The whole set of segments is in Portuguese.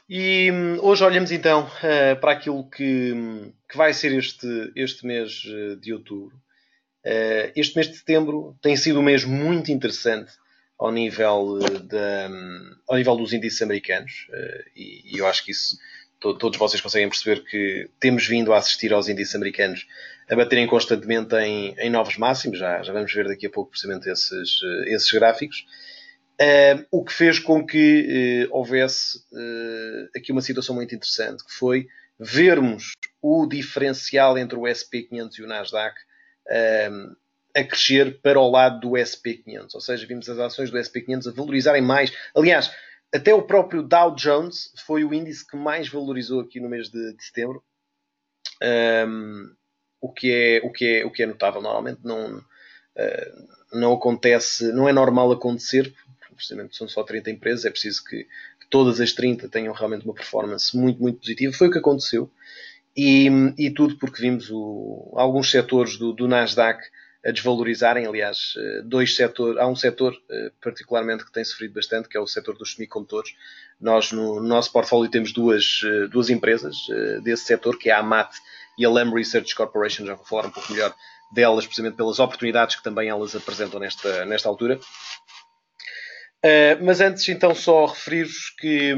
E hoje olhamos então para aquilo que vai ser este mês de outubro. Este mês de setembro tem sido um mês muito interessante ao nível, ao nível dos índices americanos. E eu acho que isso todos vocês conseguem perceber que temos vindo a assistir aos índices americanos a baterem constantemente em novos máximos. Já vamos ver daqui a pouco precisamente esses gráficos. O que fez com que houvesse aqui uma situação muito interessante, que foi vermos o diferencial entre o SP500 e o Nasdaq a crescer para o lado do SP500. Ou seja, vimos as ações do SP500 a valorizarem mais. Aliás, até o próprio Dow Jones foi o índice que mais valorizou aqui no mês de setembro. O que é notável. Normalmente não acontece, não é normal acontecer, precisamente são só 30 empresas, é preciso que todas as 30 tenham realmente uma performance muito, muito positiva. Foi o que aconteceu. E tudo porque vimos alguns setores do Nasdaq a desvalorizarem. Aliás, há um setor particularmente que tem sofrido bastante, que é o setor dos semicondutores. Nós, no nosso portfólio, temos duas empresas desse setor, que é a AMAT e a Lam Research Corporation. Já vou falar um pouco melhor delas, precisamente pelas oportunidades que também elas apresentam nesta altura. Mas antes, então, só referir-vos que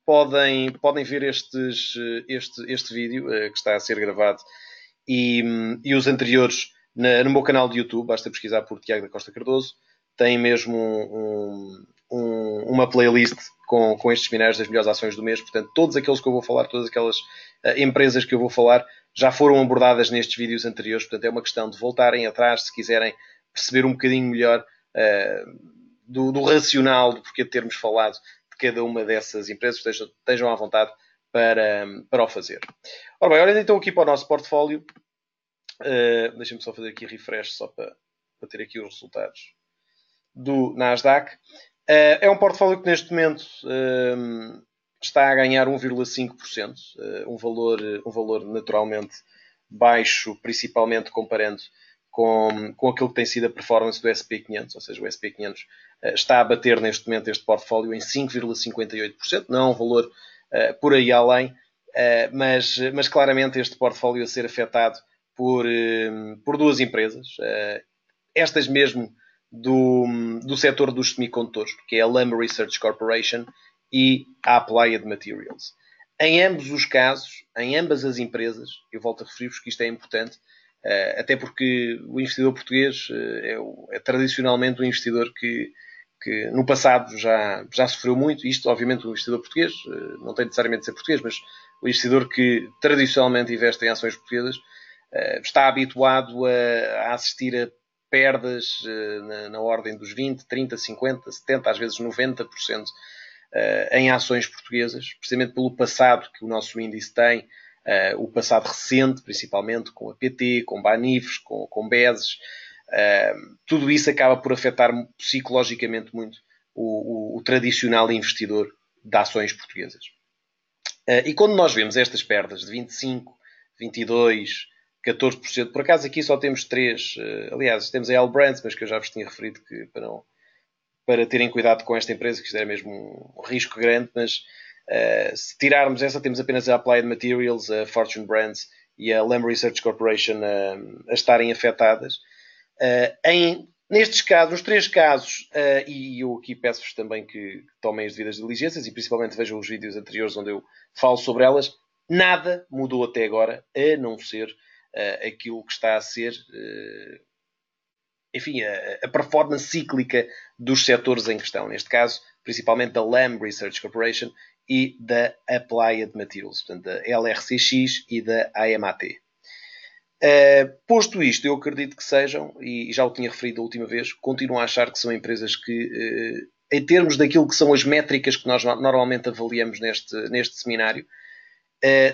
podem ver este vídeo que está a ser gravado e os anteriores no meu canal de YouTube. Basta pesquisar por Tiago da Costa Cardoso. Tem mesmo uma playlist com estes seminários das melhores ações do mês. Portanto, todos aqueles que eu vou falar, todas aquelas empresas que eu vou falar, já foram abordadas nestes vídeos anteriores. Portanto, é uma questão de voltarem atrás se quiserem perceber um bocadinho melhor do racional do porquê de termos falado de cada uma dessas empresas. Estejam à vontade para o fazer. Ora bem, olhando então aqui para o nosso portfólio, deixem-me só fazer aqui refresh só para ter aqui os resultados do Nasdaq. É um portfólio que neste momento está a ganhar 1,5%, um valor naturalmente baixo, principalmente comparando com aquilo que tem sido a performance do SP500, ou seja, o SP500 está a bater neste momento este portfólio em 5,58%, não é um valor por aí além, mas claramente este portfólio a ser afetado por duas empresas, estas mesmo do setor dos semicondutores, que é a Lam Research Corporation e a Applied Materials. Em ambos os casos, em ambas as empresas, eu volto a referir-vos que isto é importante, até porque o investidor português é tradicionalmente um investidor que no passado já sofreu muito. Isto, obviamente, o investidor português, não tem necessariamente de ser português, mas o investidor que tradicionalmente investe em ações portuguesas está habituado a assistir a perdas na ordem dos 20, 30, 50, 70, às vezes 90% em ações portuguesas, precisamente pelo passado que o nosso índice tem, o passado recente, principalmente com a PT, com Banifes, com BESes. Tudo isso acaba por afetar psicologicamente muito o tradicional investidor de ações portuguesas. E quando nós vemos estas perdas de 25, 22, 14%, por acaso aqui só temos 3, aliás, temos a L Brands, mas que eu já vos tinha referido que para terem cuidado com esta empresa, que isto era mesmo um risco grande, mas se tirarmos essa, temos apenas a Applied Materials, a Fortune Brands e a Lam Research Corporation a estarem afetadas. Nestes casos, nos 3 casos, e eu aqui peço-vos também que tomem as devidas diligências e principalmente vejam os vídeos anteriores onde eu falo sobre elas, nada mudou até agora, a não ser aquilo que está a ser, enfim, a performance cíclica dos setores em questão. Neste caso, principalmente da Lam Research Corporation e da Applied Materials, portanto, da LRCX e da AMAT. Posto isto, eu acredito que sejam, e já o tinha referido a última vez, continuo a achar que são empresas que, em termos daquilo que são as métricas que nós normalmente avaliamos neste seminário,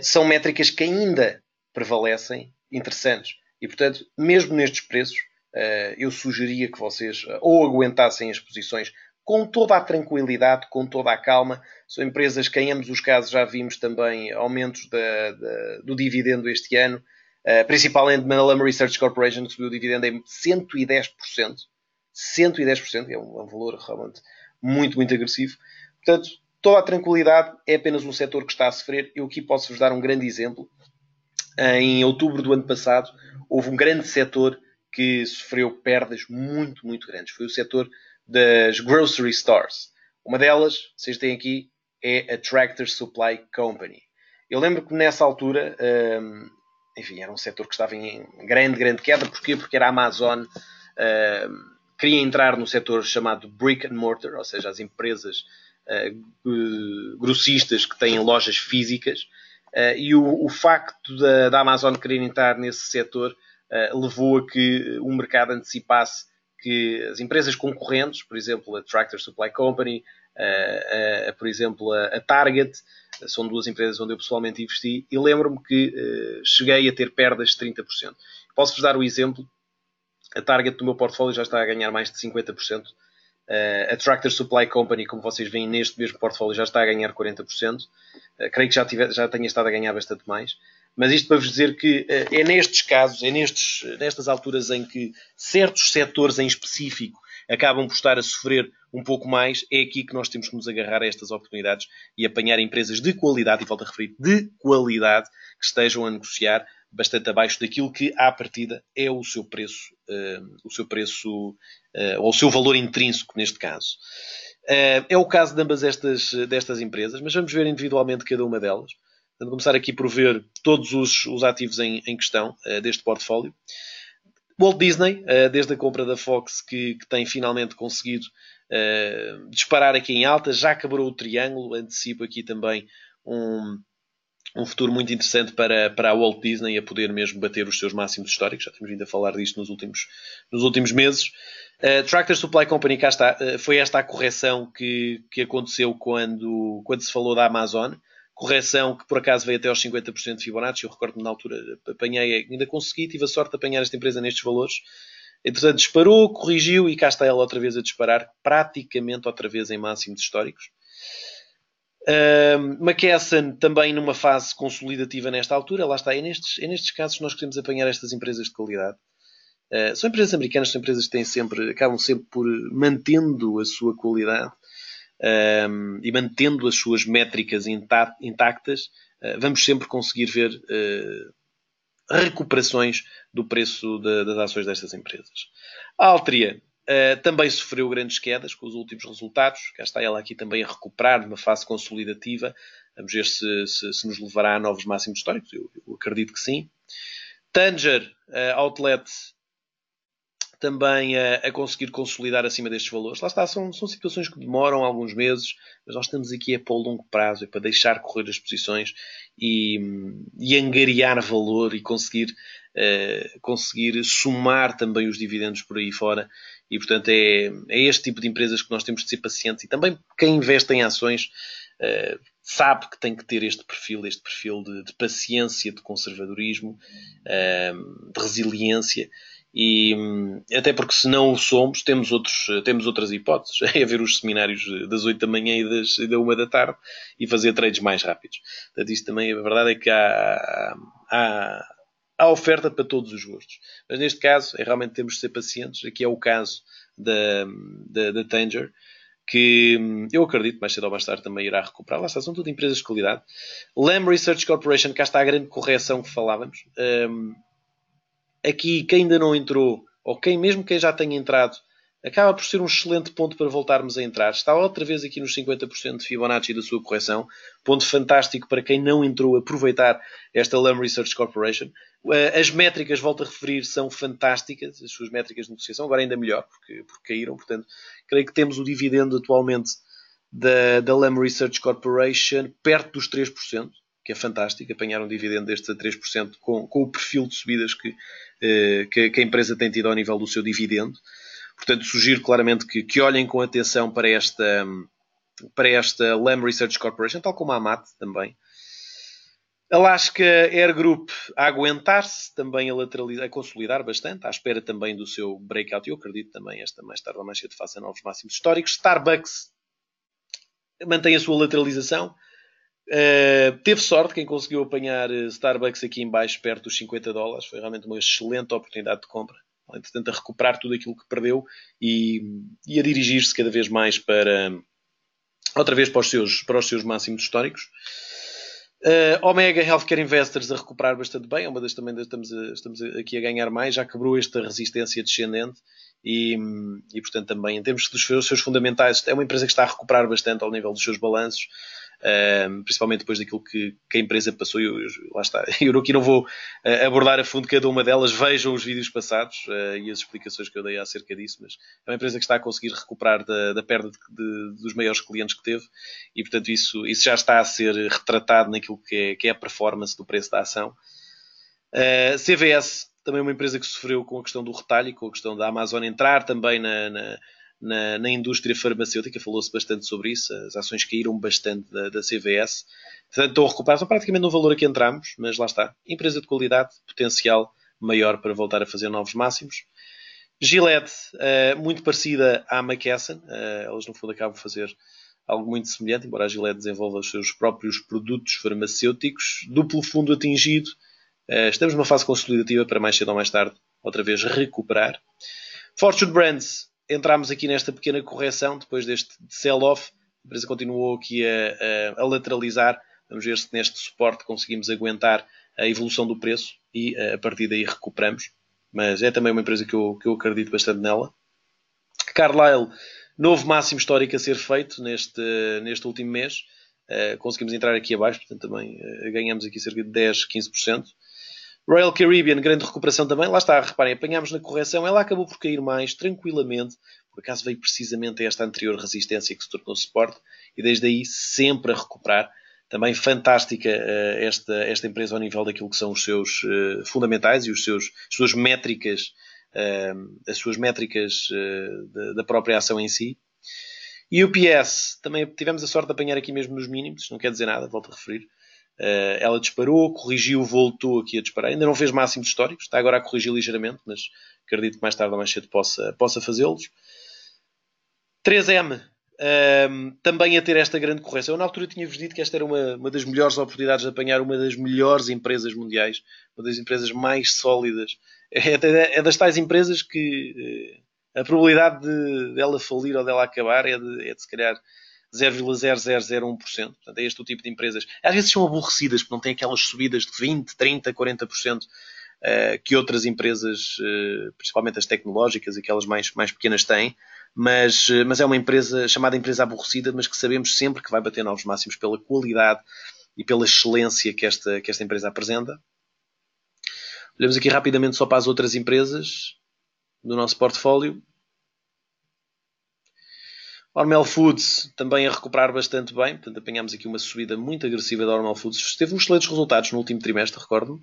são métricas que ainda prevalecem, interessantes. E, portanto, mesmo nestes preços, eu sugeria que vocês ou aguentassem as posições com toda a tranquilidade, com toda a calma. São empresas que em ambos os casos já vimos também aumentos do dividendo este ano, principalmente na Lam Research Corporation, que subiu o dividendo em 110%. 110%, é um valor realmente muito, muito agressivo. Portanto, toda a tranquilidade, é apenas um setor que está a sofrer. Eu aqui posso-vos dar um grande exemplo. Em outubro do ano passado, houve um grande setor que sofreu perdas muito, muito grandes. Foi o setor das grocery stores. Uma delas, vocês têm aqui, é a Tractor Supply Company. Eu lembro que nessa altura, enfim, era um setor que estava em grande, grande queda. Porquê? Porque era a Amazon, queria entrar no setor chamado brick and mortar, ou seja, as empresas grossistas que têm lojas físicas. E o facto da Amazon querer entrar nesse setor levou a que o mercado antecipasse que as empresas concorrentes, por exemplo, a Tractor Supply Company, por exemplo, a Target, são duas empresas onde eu pessoalmente investi, e lembro-me que cheguei a ter perdas de 30%. Posso-vos dar o exemplo. A Target do meu portfólio já está a ganhar mais de 50%. A Tractor Supply Company, como vocês veem neste mesmo portfólio, já está a ganhar 40%. Creio que já tenha estado a ganhar bastante mais. Mas isto para vos dizer que é nestes casos, nestas alturas em que certos setores em específico acabam por estar a sofrer um pouco mais, é aqui que nós temos que nos agarrar a estas oportunidades e apanhar empresas de qualidade, e volto a referir, de qualidade, que estejam a negociar bastante abaixo daquilo que, à partida, é o seu preço, ou o seu valor intrínseco, neste caso. É o caso de ambas destas empresas, mas vamos ver individualmente cada uma delas. Vamos começar aqui por ver todos os ativos em questão deste portfólio. Walt Disney, desde a compra da Fox, que tem finalmente conseguido disparar aqui em alta, já quebrou o triângulo, antecipo aqui também um futuro muito interessante para a Walt Disney, a poder mesmo bater os seus máximos históricos. Já temos vindo a falar disto nos últimos meses. Tractor Supply Company, cá está. Foi esta a correção que aconteceu quando se falou da Amazon. Correção que por acaso veio até aos 50% de Fibonacci. Eu recordo-me na altura, apanhei, ainda consegui, tive a sorte de apanhar esta empresa nestes valores. Entretanto, disparou, corrigiu e cá está ela outra vez a disparar, praticamente outra vez em máximos históricos. McKesson também numa fase consolidativa nesta altura. Lá está, é nestes casos que nós queremos apanhar estas empresas de qualidade. São empresas americanas, são empresas que acabam sempre por mantendo a sua qualidade e mantendo as suas métricas intactas. Vamos sempre conseguir ver recuperações do preço das ações destas empresas. A Altria também sofreu grandes quedas com os últimos resultados. Cá está ela aqui também a recuperar numa fase consolidativa. Vamos ver se nos levará a novos máximos históricos. Eu acredito que sim. Tanger Outlet também a conseguir consolidar acima destes valores. Lá está, são situações que demoram alguns meses, mas nós estamos aqui para o longo prazo, para deixar correr as posições e angariar valor e conseguir somar também os dividendos por aí fora. E, portanto, é este tipo de empresas que nós temos de ser pacientes. E também quem investe em ações sabe que tem que ter este perfil de paciência, de conservadorismo, de resiliência. E até porque se não o somos, temos outras hipóteses. É ver os seminários das 8 da manhã e da 1 da tarde e fazer trades mais rápidos. Portanto, isto também, a verdade é que há oferta para todos os gostos. Mas neste caso, realmente temos de ser pacientes. Aqui é o caso da Tanger, que eu acredito mais cedo ou mais tarde também irá recuperar. Lá está, são tudo empresas de qualidade. Lam Research Corporation, cá está a grande correção que falávamos. Aqui, quem ainda não entrou, ou mesmo quem já tenha entrado, acaba por ser um excelente ponto para voltarmos a entrar. Está outra vez aqui nos 50% de Fibonacci da sua correção. Ponto fantástico para quem não entrou aproveitar esta Lam Research Corporation. As métricas, volto a referir, são fantásticas. As suas métricas de negociação, agora ainda melhor, porque caíram. Portanto, creio que temos o dividendo atualmente da Lam Research Corporation perto dos 3%. Que é fantástico, apanhar um dividendo destes a 3% com o perfil de subidas que a empresa tem tido ao nível do seu dividendo. Portanto, sugiro claramente que olhem com atenção para esta Lam Research Corporation, tal como a AMAT também. Alaska Air Group a aguentar-se, também a consolidar bastante, à espera também do seu breakout. Eu acredito também esta mais tarde ou mais cedo faça novos máximos históricos. Starbucks mantém a sua lateralização. Teve sorte quem conseguiu apanhar Starbucks aqui em baixo, perto dos $50. Foi realmente uma excelente oportunidade de compra. Entretanto, a recuperar tudo aquilo que perdeu e a dirigir-se cada vez mais para outra vez para os seus máximos históricos. Omega Healthcare Investors a recuperar bastante bem, é uma das também estamos aqui a ganhar mais, já quebrou esta resistência descendente e portanto também em termos dos seus fundamentais é uma empresa que está a recuperar bastante ao nível dos seus balanços, principalmente depois daquilo que a empresa passou. Lá está, eu aqui não vou abordar a fundo cada uma delas, vejam os vídeos passados e as explicações que eu dei acerca disso, mas é uma empresa que está a conseguir recuperar da perda dos maiores clientes que teve e portanto isso já está a ser retratado naquilo que é a performance do preço da ação. CVS, também uma empresa que sofreu com a questão do retalho e com a questão da Amazon entrar também na indústria farmacêutica, falou-se bastante sobre isso, as ações caíram bastante da CVS, portanto estão a recuperar, são praticamente no valor a que entramos, mas lá está, empresa de qualidade, potencial maior para voltar a fazer novos máximos. Gillette, muito parecida à McKesson, elas no fundo acabam de fazer algo muito semelhante, embora a Gillette desenvolva os seus próprios produtos farmacêuticos, duplo fundo atingido, estamos numa fase consolidativa para mais cedo ou mais tarde, outra vez recuperar. Fortune Brands, entramos aqui nesta pequena correção, depois deste sell-off, a empresa continuou aqui a lateralizar, vamos ver se neste suporte conseguimos aguentar a evolução do preço e a partir daí recuperamos, mas é também uma empresa que eu acredito bastante nela. Carlyle, novo máximo histórico a ser feito neste último mês, conseguimos entrar aqui abaixo, portanto também ganhamos aqui cerca de 10, 15%. Royal Caribbean, grande recuperação também. Lá está, reparem, apanhámos na correção. Ela acabou por cair mais, tranquilamente. Por acaso veio precisamente a esta anterior resistência que se tornou suporte. E desde aí sempre a recuperar. Também fantástica esta empresa ao nível daquilo que são os seus fundamentais e as suas métricas, da própria ação em si. E o PS, também tivemos a sorte de apanhar aqui mesmo nos mínimos. Não quer dizer nada, volto a referir. Ela disparou, corrigiu, voltou aqui a disparar. Ainda não fez máximos históricos, está agora a corrigir ligeiramente, mas acredito que mais tarde ou mais cedo possa fazê-los. 3M, também a ter esta grande correção. Eu na altura tinha-vos dito que esta era uma das melhores oportunidades de apanhar uma das melhores empresas mundiais, uma das empresas mais sólidas. É das tais empresas que a probabilidade dela falir ou dela acabar é de se calhar 0,0001%. Portanto, é este o tipo de empresas. Às vezes são aborrecidas, porque não têm aquelas subidas de 20%, 30%, 40% que outras empresas, principalmente as tecnológicas, aquelas mais pequenas, têm. Mas é uma empresa chamada empresa aborrecida, mas que sabemos sempre que vai bater novos máximos pela qualidade e pela excelência que esta empresa apresenta. Olhamos aqui rapidamente só para as outras empresas do nosso portfólio. Hormel Foods também a recuperar bastante bem, portanto apanhámos aqui uma subida muito agressiva da Hormel Foods. Teve uns excelentes resultados no último trimestre, recordo-me.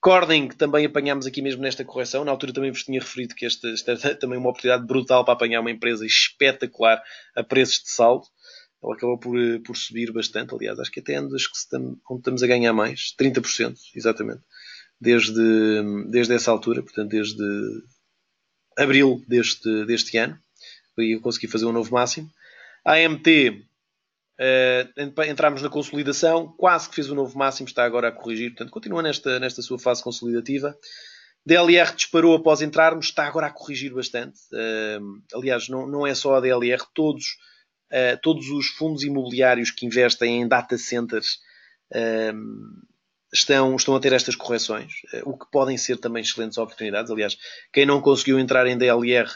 Corning também apanhámos aqui mesmo nesta correção. Na altura também vos tinha referido que esta é também uma oportunidade brutal para apanhar uma empresa espetacular a preços de saldo. Ela acabou por subir bastante, aliás, acho que até onde estamos a ganhar mais, 30%, exatamente, desde essa altura, portanto desde abril deste ano. E eu consegui fazer um novo máximo. AMT, entramos na consolidação, quase que fez um novo máximo, está agora a corrigir, portanto continua nesta sua fase consolidativa. DLR disparou após entrarmos, está agora a corrigir bastante. Aliás, não é só a DLR, todos os fundos imobiliários que investem em data centers estão a ter estas correções, o que podem ser também excelentes oportunidades. Aliás, quem não conseguiu entrar em DLR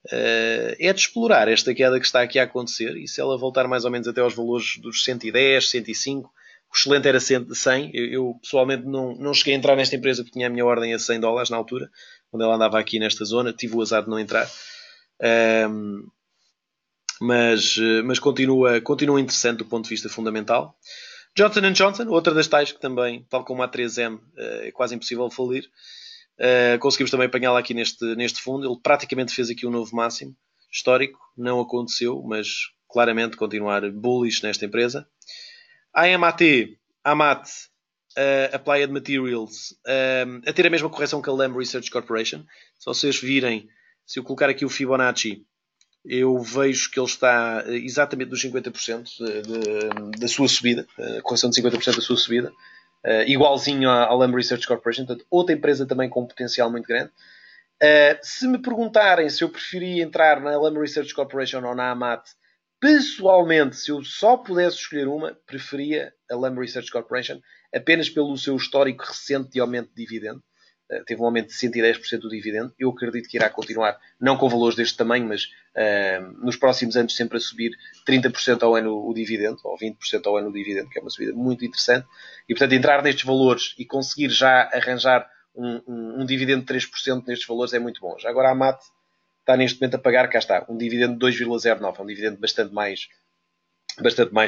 é de explorar esta queda que está aqui a acontecer, e se ela voltar mais ou menos até aos valores dos 110, 105, o excelente era 100. Eu pessoalmente não cheguei a entrar nesta empresa porque tinha a minha ordem a $100 na altura, quando ela andava aqui nesta zona, tive o azar de não entrar. Mas continua interessante do ponto de vista fundamental. Johnson & Johnson, outra das tais que também, tal como a 3M, é quase impossível falir. Conseguimos também apanhá-la aqui neste fundo. Ele praticamente fez aqui um novo máximo histórico. Não aconteceu, mas claramente continuar bullish nesta empresa. A AMAT, Applied Materials, a ter a mesma correção que a Lam Research Corporation. Se vocês virem, se eu colocar aqui o Fibonacci, eu vejo que ele está exatamente nos 50% da sua subida, a correção de 50% da sua subida. Igualzinho à Lam Research Corporation, portanto, outra empresa também com um potencial muito grande. Se me perguntarem se eu preferia entrar na Lam Research Corporation ou na AMAT, Pessoalmente, se eu só pudesse escolher uma, preferia a Lam Research Corporation, apenas pelo seu histórico recente de aumento de dividendo. Teve um aumento de 110% do dividendo. Eu acredito que irá continuar, não com valores deste tamanho, mas nos próximos anos sempre a subir 30% ao ano o dividendo, ou 20% ao ano o dividendo, que é uma subida muito interessante. E, portanto, entrar nestes valores e conseguir já arranjar um dividendo de 3% nestes valores é muito bom. Já agora a MAT está neste momento a pagar, cá está, um dividendo de 2,09, é um dividendo bastante mais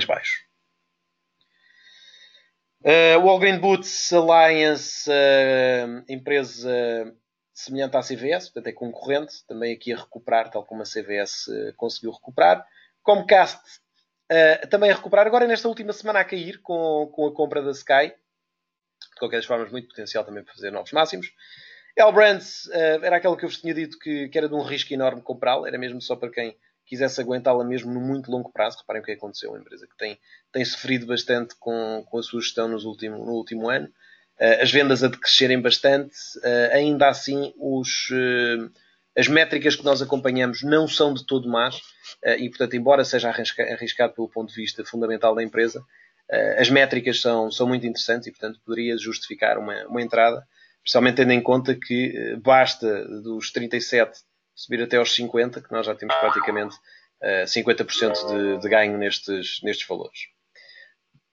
baixo. Walgreen Boots Alliance, empresa semelhante à CVS, portanto é concorrente, também aqui a recuperar, tal como a CVS conseguiu recuperar. Comcast também a recuperar, agora nesta última semana a cair com a compra da Sky. De qualquer das formas, muito potencial também para fazer novos máximos. L-Brands era aquela que eu vos tinha dito que era de um risco enorme comprá-la, era mesmo só para quem quisesse aguentá-la mesmo no muito longo prazo. Reparem o que aconteceu, uma empresa que tem sofrido bastante com a sua gestão no último ano. As vendas a decrescerem bastante, ainda assim as métricas que nós acompanhamos não são de todo más e, portanto, embora seja arriscado pelo ponto de vista fundamental da empresa, as métricas são muito interessantes e, portanto, poderia justificar uma entrada, especialmente tendo em conta que basta dos 37 subir até aos 50, que nós já temos praticamente 50% de ganho nestes valores.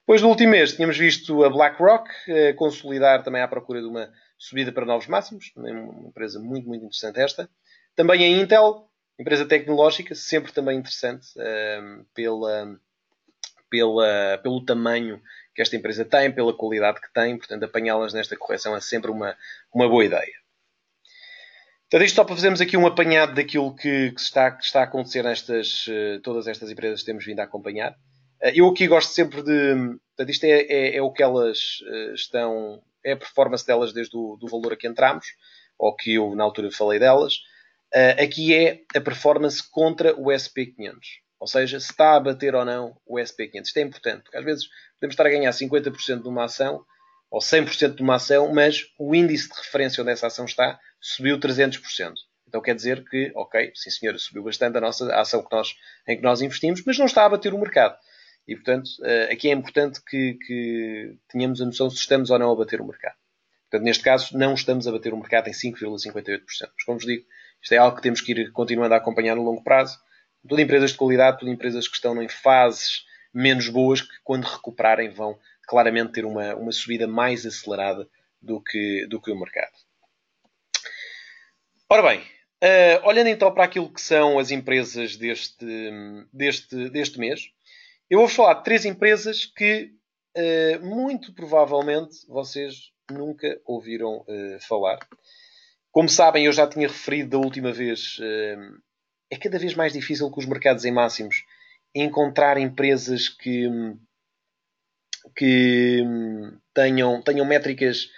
Depois do último mês, tínhamos visto a BlackRock consolidar também à procura de uma subida para novos máximos, uma empresa muito, muito interessante esta. Também a Intel, empresa tecnológica, sempre também interessante pelo tamanho que esta empresa tem, pela qualidade que tem, portanto apanhá-las nesta correção é sempre uma boa ideia. Portanto, isto só para fazermos aqui um apanhado daquilo que está a acontecer todas estas empresas que temos vindo a acompanhar. Eu aqui gosto sempre de... Portanto, isto é o que elas estão... É a performance delas desde o valor a que entramos, ou que eu na altura falei delas. Aqui é a performance contra o SP500. Ou seja, se está a bater ou não o SP500. Isto é importante, porque às vezes podemos estar a ganhar 50% de uma ação, ou 100% de uma ação, mas o índice de referência onde essa ação está subiu 300%. Então quer dizer que, ok, sim senhora, subiu bastante a ação em que nós investimos, mas não está a bater o mercado. E, portanto, aqui é importante que tenhamos a noção se estamos ou não a bater o mercado. Portanto, neste caso, não estamos a bater o mercado em 5,58%. Mas, como vos digo, isto é algo que temos que ir continuando a acompanhar no longo prazo. Tudo empresas de qualidade, tudo empresas que estão em fases menos boas, que quando recuperarem vão claramente ter uma subida mais acelerada do que o mercado. Ora bem, olhando então para aquilo que são as empresas deste mês, eu vou-vos falar de 3 empresas que muito provavelmente vocês nunca ouviram falar. Como sabem, eu já tinha referido da última vez, é cada vez mais difícil com os mercados em máximos encontrar empresas que tenham métricas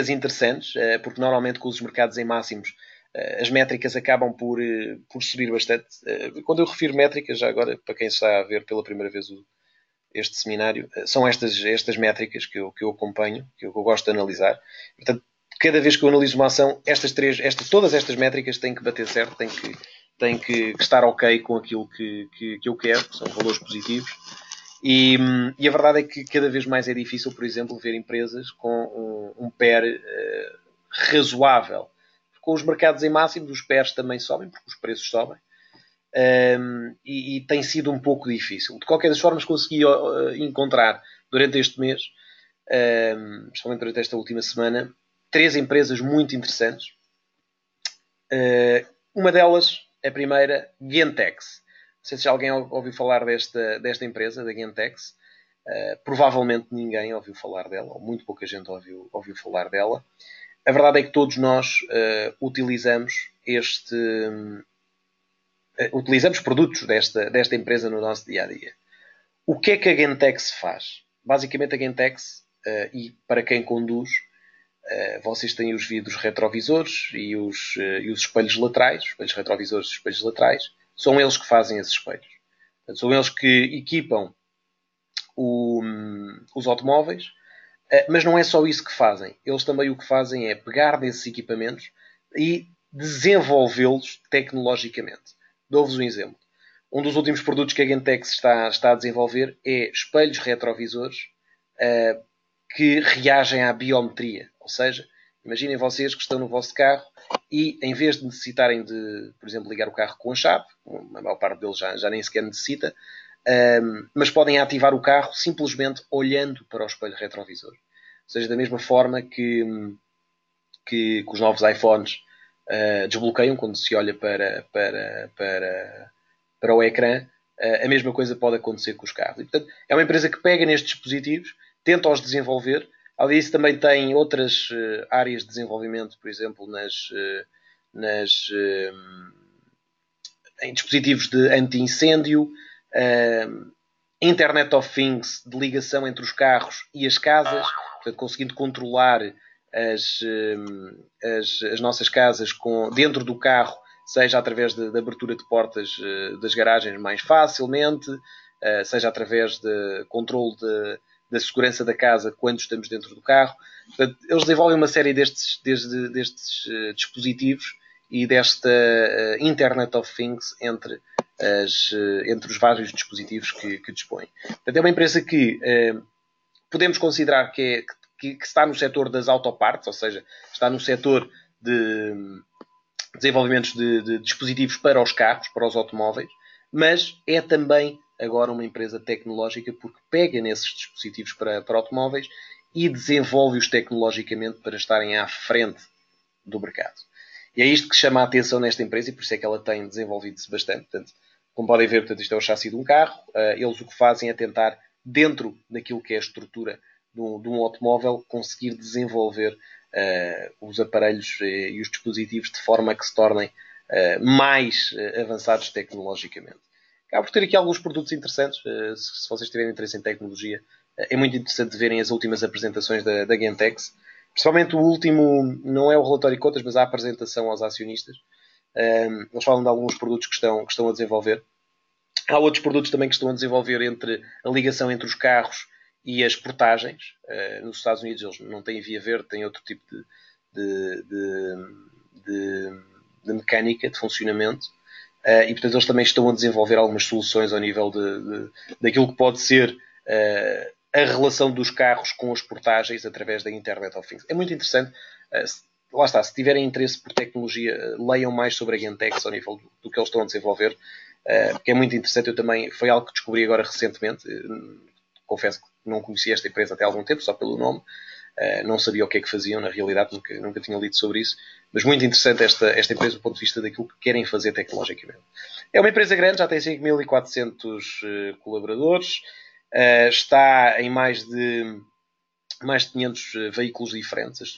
interessantes, porque normalmente com os mercados em máximos as métricas acabam por subir bastante. Quando eu refiro métricas, já agora, para quem está a ver pela primeira vez este seminário, são estas métricas que eu acompanho, que eu gosto de analisar. Portanto, cada vez que eu analiso uma ação, todas estas métricas têm que bater certo, têm que estar ok com aquilo que eu quero, que são valores positivos. E a verdade é que cada vez mais é difícil, por exemplo, ver empresas com um PER razoável. Com os mercados em máximos, os PERs também sobem, porque os preços sobem. E tem sido um pouco difícil. De qualquer das formas, consegui encontrar durante este mês, especialmente durante esta última semana, 3 empresas muito interessantes. Uma delas, a primeira, Gentex. Não sei se alguém ouviu falar desta empresa, da Gentex. Provavelmente ninguém ouviu falar dela, ou muito pouca gente ouviu falar dela. A verdade é que todos nós utilizamos produtos desta empresa no nosso dia-a-dia. O que é que a Gentex faz? Basicamente a Gentex, e para quem conduz, vocês têm os vidros retrovisores e os espelhos laterais, os espelhos retrovisores e os espelhos laterais, são eles que fazem esses espelhos. Portanto, são eles que equipam os automóveis, mas não é só isso que fazem. Eles também o que fazem é pegar desses equipamentos e desenvolvê-los tecnologicamente. Dou-vos um exemplo. Um dos últimos produtos que a Gentex está a desenvolver é espelhos retrovisores que reagem à biometria. Ou seja, imaginem vocês que estão no vosso carro e, em vez de necessitarem de, por exemplo, ligar o carro com a chave, a maior parte deles já nem sequer necessita, mas podem ativar o carro simplesmente olhando para o espelho retrovisor. Ou seja, da mesma forma que os novos iPhones desbloqueiam quando se olha para o ecrã, a mesma coisa pode acontecer com os carros. E, portanto, é uma empresa que pega nestes dispositivos, tenta-os desenvolver. Além disso, também tem outras áreas de desenvolvimento, por exemplo, em dispositivos de anti-incêndio, Internet of Things, de ligação entre os carros e as casas, portanto, conseguindo controlar as nossas casas dentro do carro, seja através de abertura de portas das garagens mais facilmente, seja através de controle da segurança da casa quando estamos dentro do carro. Portanto, eles desenvolvem uma série destes dispositivos e desta Internet of Things entre os vários dispositivos que dispõem. Portanto, é uma empresa que podemos considerar que está no setor das autopartes, ou seja, está no setor de desenvolvimentos de dispositivos para os carros, para os automóveis, mas é também agora uma empresa tecnológica porque pega nesses dispositivos para automóveis e desenvolve-os tecnologicamente para estarem à frente do mercado. E é isto que chama a atenção nesta empresa e por isso é que ela tem desenvolvido-se bastante. Portanto, como podem ver, portanto, isto é o chassi de um carro. Eles o que fazem é tentar, dentro daquilo que é a estrutura de um automóvel, conseguir desenvolver os aparelhos e os dispositivos de forma a que se tornem mais avançados tecnologicamente. Acaba por ter aqui alguns produtos interessantes. Se vocês tiverem interesse em tecnologia, é muito interessante verem as últimas apresentações da Gentex. Principalmente o último, não é o relatório de contas, mas a apresentação aos acionistas. Eles falam de alguns produtos que estão a desenvolver. Há outros produtos também que estão a desenvolver entre a ligação entre os carros e as portagens. Nos Estados Unidos eles não têm via verde, têm outro tipo de mecânica, de funcionamento. E portanto eles também estão a desenvolver algumas soluções ao nível daquilo que pode ser a relação dos carros com as portagens através da Internet of Things. É muito interessante. Lá está, se tiverem interesse por tecnologia, leiam mais sobre a Gentex ao nível do que eles estão a desenvolver, porque é muito interessante. Eu também, foi algo que descobri agora recentemente. Confesso que não conhecia esta empresa até há algum tempo, só pelo nome. Não sabia o que é que faziam, na realidade, nunca tinha lido sobre isso. Mas muito interessante esta empresa do ponto de vista daquilo que querem fazer tecnologicamente. É uma empresa grande, já tem 5.400 colaboradores, está em mais de 500 veículos diferentes, as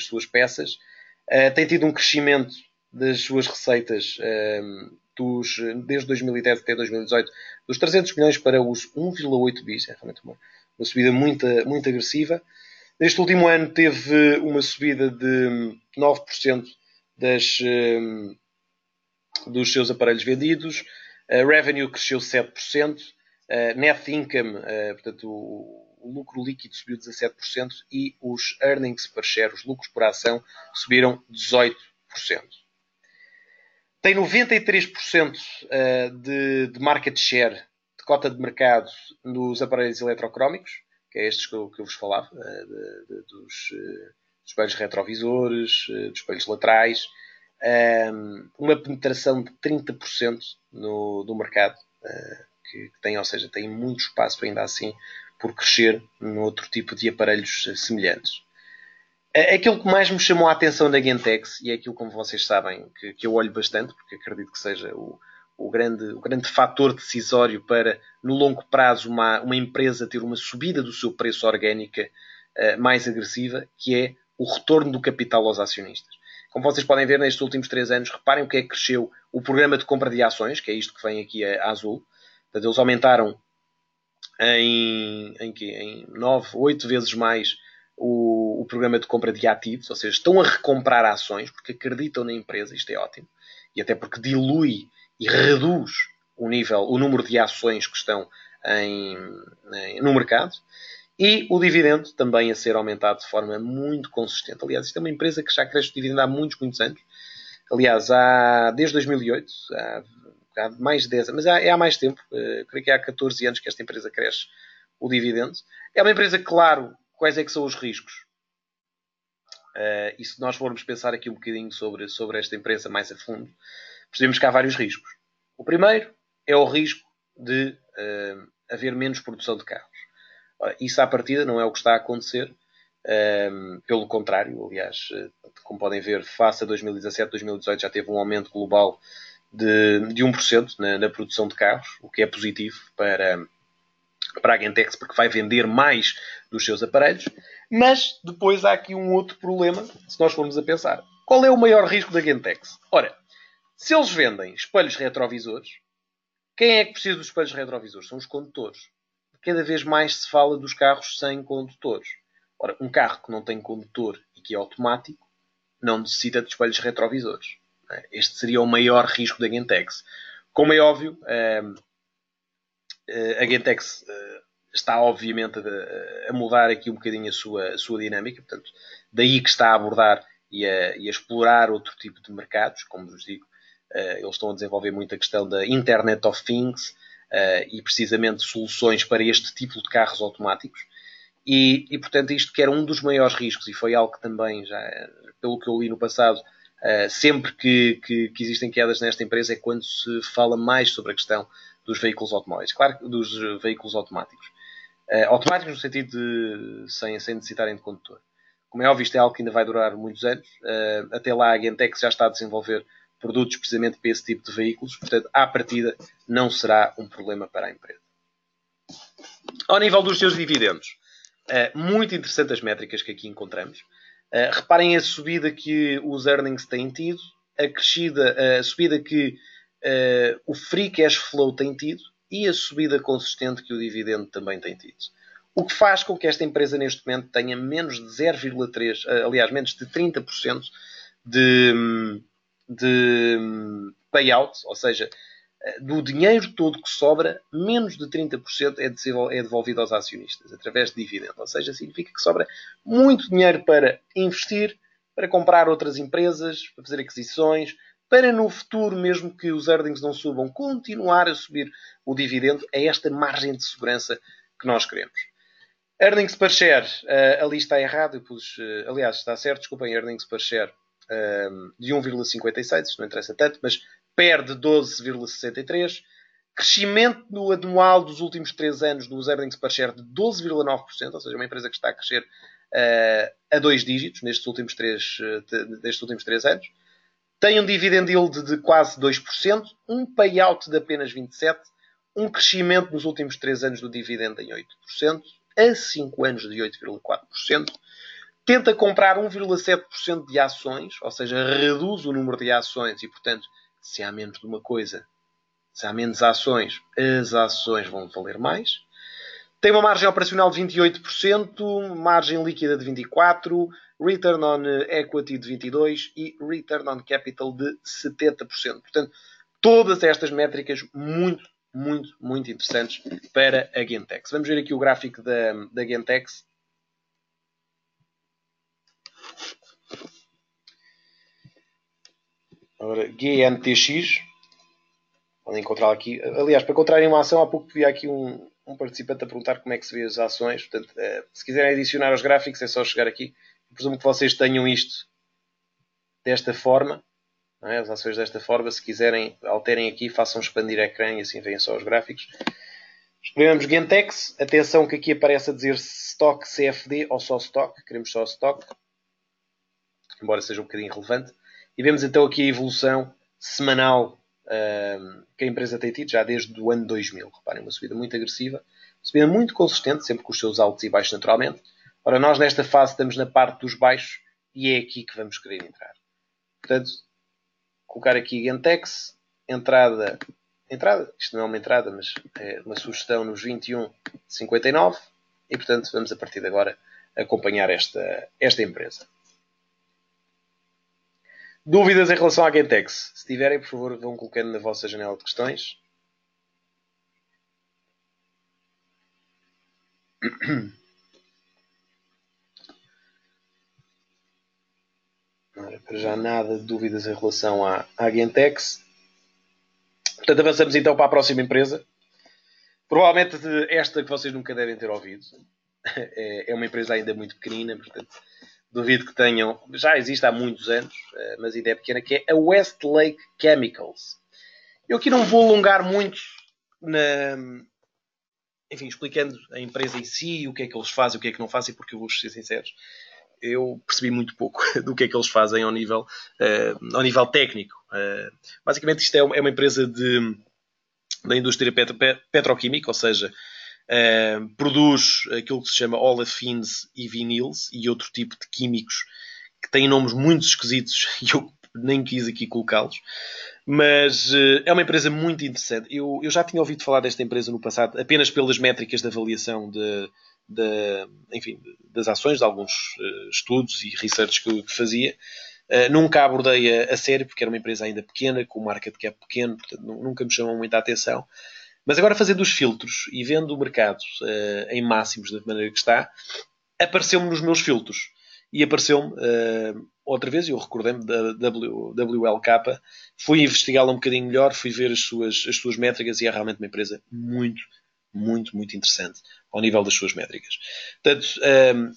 suas peças. Tem tido um crescimento das suas receitas desde 2010 até 2018, dos 300 milhões para os 1,8 bis. É realmente uma subida muito, muito agressiva. Neste último ano teve uma subida de 9% dos seus aparelhos vendidos. Revenue cresceu 7%. Net income, portanto, o lucro líquido subiu 17% e os earnings per share, os lucros por ação, subiram 18%. Tem 93% de market share, de cota de mercado nos aparelhos eletrocrómicos, que é estes que eu vos falava, dos espelhos retrovisores, dos espelhos laterais, uma penetração de 30% no mercado que tem, ou seja, tem muito espaço ainda assim por crescer noutro tipo de aparelhos semelhantes. Aquilo que mais me chamou a atenção da Gentex, e é aquilo, como vocês sabem, que eu olho bastante, porque acredito que seja o grande fator decisório para, no longo prazo, uma empresa ter uma subida do seu preço orgânica mais agressiva, que é o retorno do capital aos acionistas. Como vocês podem ver, nestes últimos 3 anos, reparem o que é que cresceu o programa de compra de ações, que é isto que vem aqui a azul. Portanto, eles aumentaram em 9, 8 vezes mais o programa de compra de ativos, ou seja, estão a recomprar ações porque acreditam na empresa, isto é ótimo, e até porque dilui e reduz o número de ações que estão no mercado, e o dividendo também a ser aumentado de forma muito consistente. Aliás, isto é uma empresa que já cresce o dividendo há muitos, muitos anos. Aliás, desde 2008, há há mais de 10 anos, mas é há mais tempo, creio que há 14 anos que esta empresa cresce o dividendo. É uma empresa, claro, quais é que são os riscos? E se nós formos pensar aqui um bocadinho sobre esta empresa mais a fundo, percebemos que há vários riscos. O primeiro é o risco de haver menos produção de carros. Isso à partida não é o que está a acontecer. Pelo contrário, aliás, como podem ver, face a 2017, 2018 já teve um aumento global de 1% na produção de carros, o que é positivo para a Gentex, porque vai vender mais dos seus aparelhos. Mas depois há aqui um outro problema, se nós formos a pensar. Qual é o maior risco da Gentex? Ora, se eles vendem espelhos retrovisores, quem é que precisa dos espelhos retrovisores? São os condutores. Cada vez mais se fala dos carros sem condutores. Ora, um carro que não tem condutor e que é automático não necessita de espelhos retrovisores. Este seria o maior risco da Gentex. Como é óbvio, a Gentex está obviamente a mudar aqui um bocadinho a sua dinâmica. Portanto, daí que está a abordar e a explorar outro tipo de mercados, como vos digo. Eles estão a desenvolver muito a questão da Internet of Things e precisamente soluções para este tipo de carros automáticos. E portanto, isto que era um dos maiores riscos, e foi algo que também, já, pelo que eu li no passado, sempre que existem quedas nesta empresa é quando se fala mais sobre a questão dos veículos automóveis. Claro, dos veículos automáticos. Automáticos no sentido de sem necessitarem de condutor. Como é óbvio, isto é algo que ainda vai durar muitos anos. Até lá a Gentex já está a desenvolver produtos precisamente para esse tipo de veículos. Portanto, à partida, não será um problema para a empresa. Ao nível dos seus dividendos, muito interessante as métricas que aqui encontramos. Reparem a subida que os earnings têm tido, a subida que o free cash flow tem tido e a subida consistente que o dividendo também tem tido. O que faz com que esta empresa neste momento tenha menos de 0,3%, aliás, menos de 30% de payout, ou seja, do dinheiro todo que sobra, menos de 30% é devolvido aos acionistas, através de dividendo. Ou seja, significa que sobra muito dinheiro para investir, para comprar outras empresas, para fazer aquisições, para no futuro, mesmo que os earnings não subam, continuar a subir o dividendo. É esta margem de segurança que nós queremos. Earnings per share, ali está errado, aliás, está certo, desculpem, earnings per share de 1,56, isto não interessa tanto, mas perde 12,63%. Crescimento no anual dos últimos 3 anos dos earnings per share de 12,9%, ou seja, uma empresa que está a crescer a 2 dígitos nestes últimos 3 anos. Tem um dividend yield de quase 2%, um payout de apenas 27%, um crescimento nos últimos 3 anos do dividendo em 8%, a 5 anos de 8,4%. Tenta comprar 1,7% de ações, ou seja, reduz o número de ações e, portanto, se há menos de uma coisa, se há menos ações, as ações vão valer mais. Tem uma margem operacional de 28%, margem líquida de 24%, return on equity de 22% e return on capital de 70%. Portanto, todas estas métricas muito, muito, muito interessantes para a Gentex. Vamos ver aqui o gráfico da Gentex. Agora, GNTX. Podem encontrá-lo aqui. Aliás, para encontrarem uma ação, há pouco havia aqui um participante a perguntar como é que se vê as ações. Portanto, se quiserem adicionar os gráficos, é só chegar aqui. Eu presumo que vocês tenham isto desta forma. Não é? As ações desta forma. Se quiserem, alterem aqui, façam expandir ecrã e assim veem só os gráficos. Escolhemos Gentex. Atenção que aqui aparece a dizer Stock CFD ou só Stock. Queremos só Stock. Embora seja um bocadinho relevante. E vemos então aqui a evolução semanal que a empresa tem tido já desde o ano 2000. Reparem, uma subida muito agressiva, uma subida muito consistente, sempre com os seus altos e baixos naturalmente. Ora, nós nesta fase estamos na parte dos baixos e é aqui que vamos querer entrar. Portanto, colocar aqui Gentex, entrada, isto não é uma entrada, mas é uma sugestão nos 21,59 e portanto vamos a partir de agora acompanhar esta empresa. Dúvidas em relação à Gentex? Se tiverem, por favor, vão colocando na vossa janela de questões. Para já nada de dúvidas em relação à Gentex. Portanto, avançamos então para a próxima empresa. Provavelmente esta que vocês nunca devem ter ouvido. É uma empresa ainda muito pequenina, portanto, duvido que tenham. Já existe há muitos anos, mas ainda é pequena, que é a Westlake Chemicals. Eu aqui não vou alongar muito enfim, explicando a empresa em si, o que é que eles fazem, o que é que não fazem, porque eu vou ser sincero, eu percebi muito pouco do que é que eles fazem ao nível técnico. Basicamente, isto é uma empresa da indústria petroquímica, ou seja, produz aquilo que se chama olefins e vinils e outro tipo de químicos que têm nomes muito esquisitos e eu nem quis aqui colocá-los. Mas é uma empresa muito interessante. Eu já tinha ouvido falar desta empresa no passado, apenas pelas métricas de avaliação enfim, das ações, de alguns estudos e research que fazia. Nunca a abordei a sério, porque era uma empresa ainda pequena, com um market cap pequeno, portanto nunca me chamou muita atenção. Mas agora, fazendo os filtros e vendo o mercado em máximos da maneira que está, apareceu-me nos meus filtros. E apareceu-me outra vez, e eu recordei-me da WLK, fui investigá-la um bocadinho melhor, fui ver as suas métricas e é realmente uma empresa muito, muito, muito interessante ao nível das suas métricas. Portanto,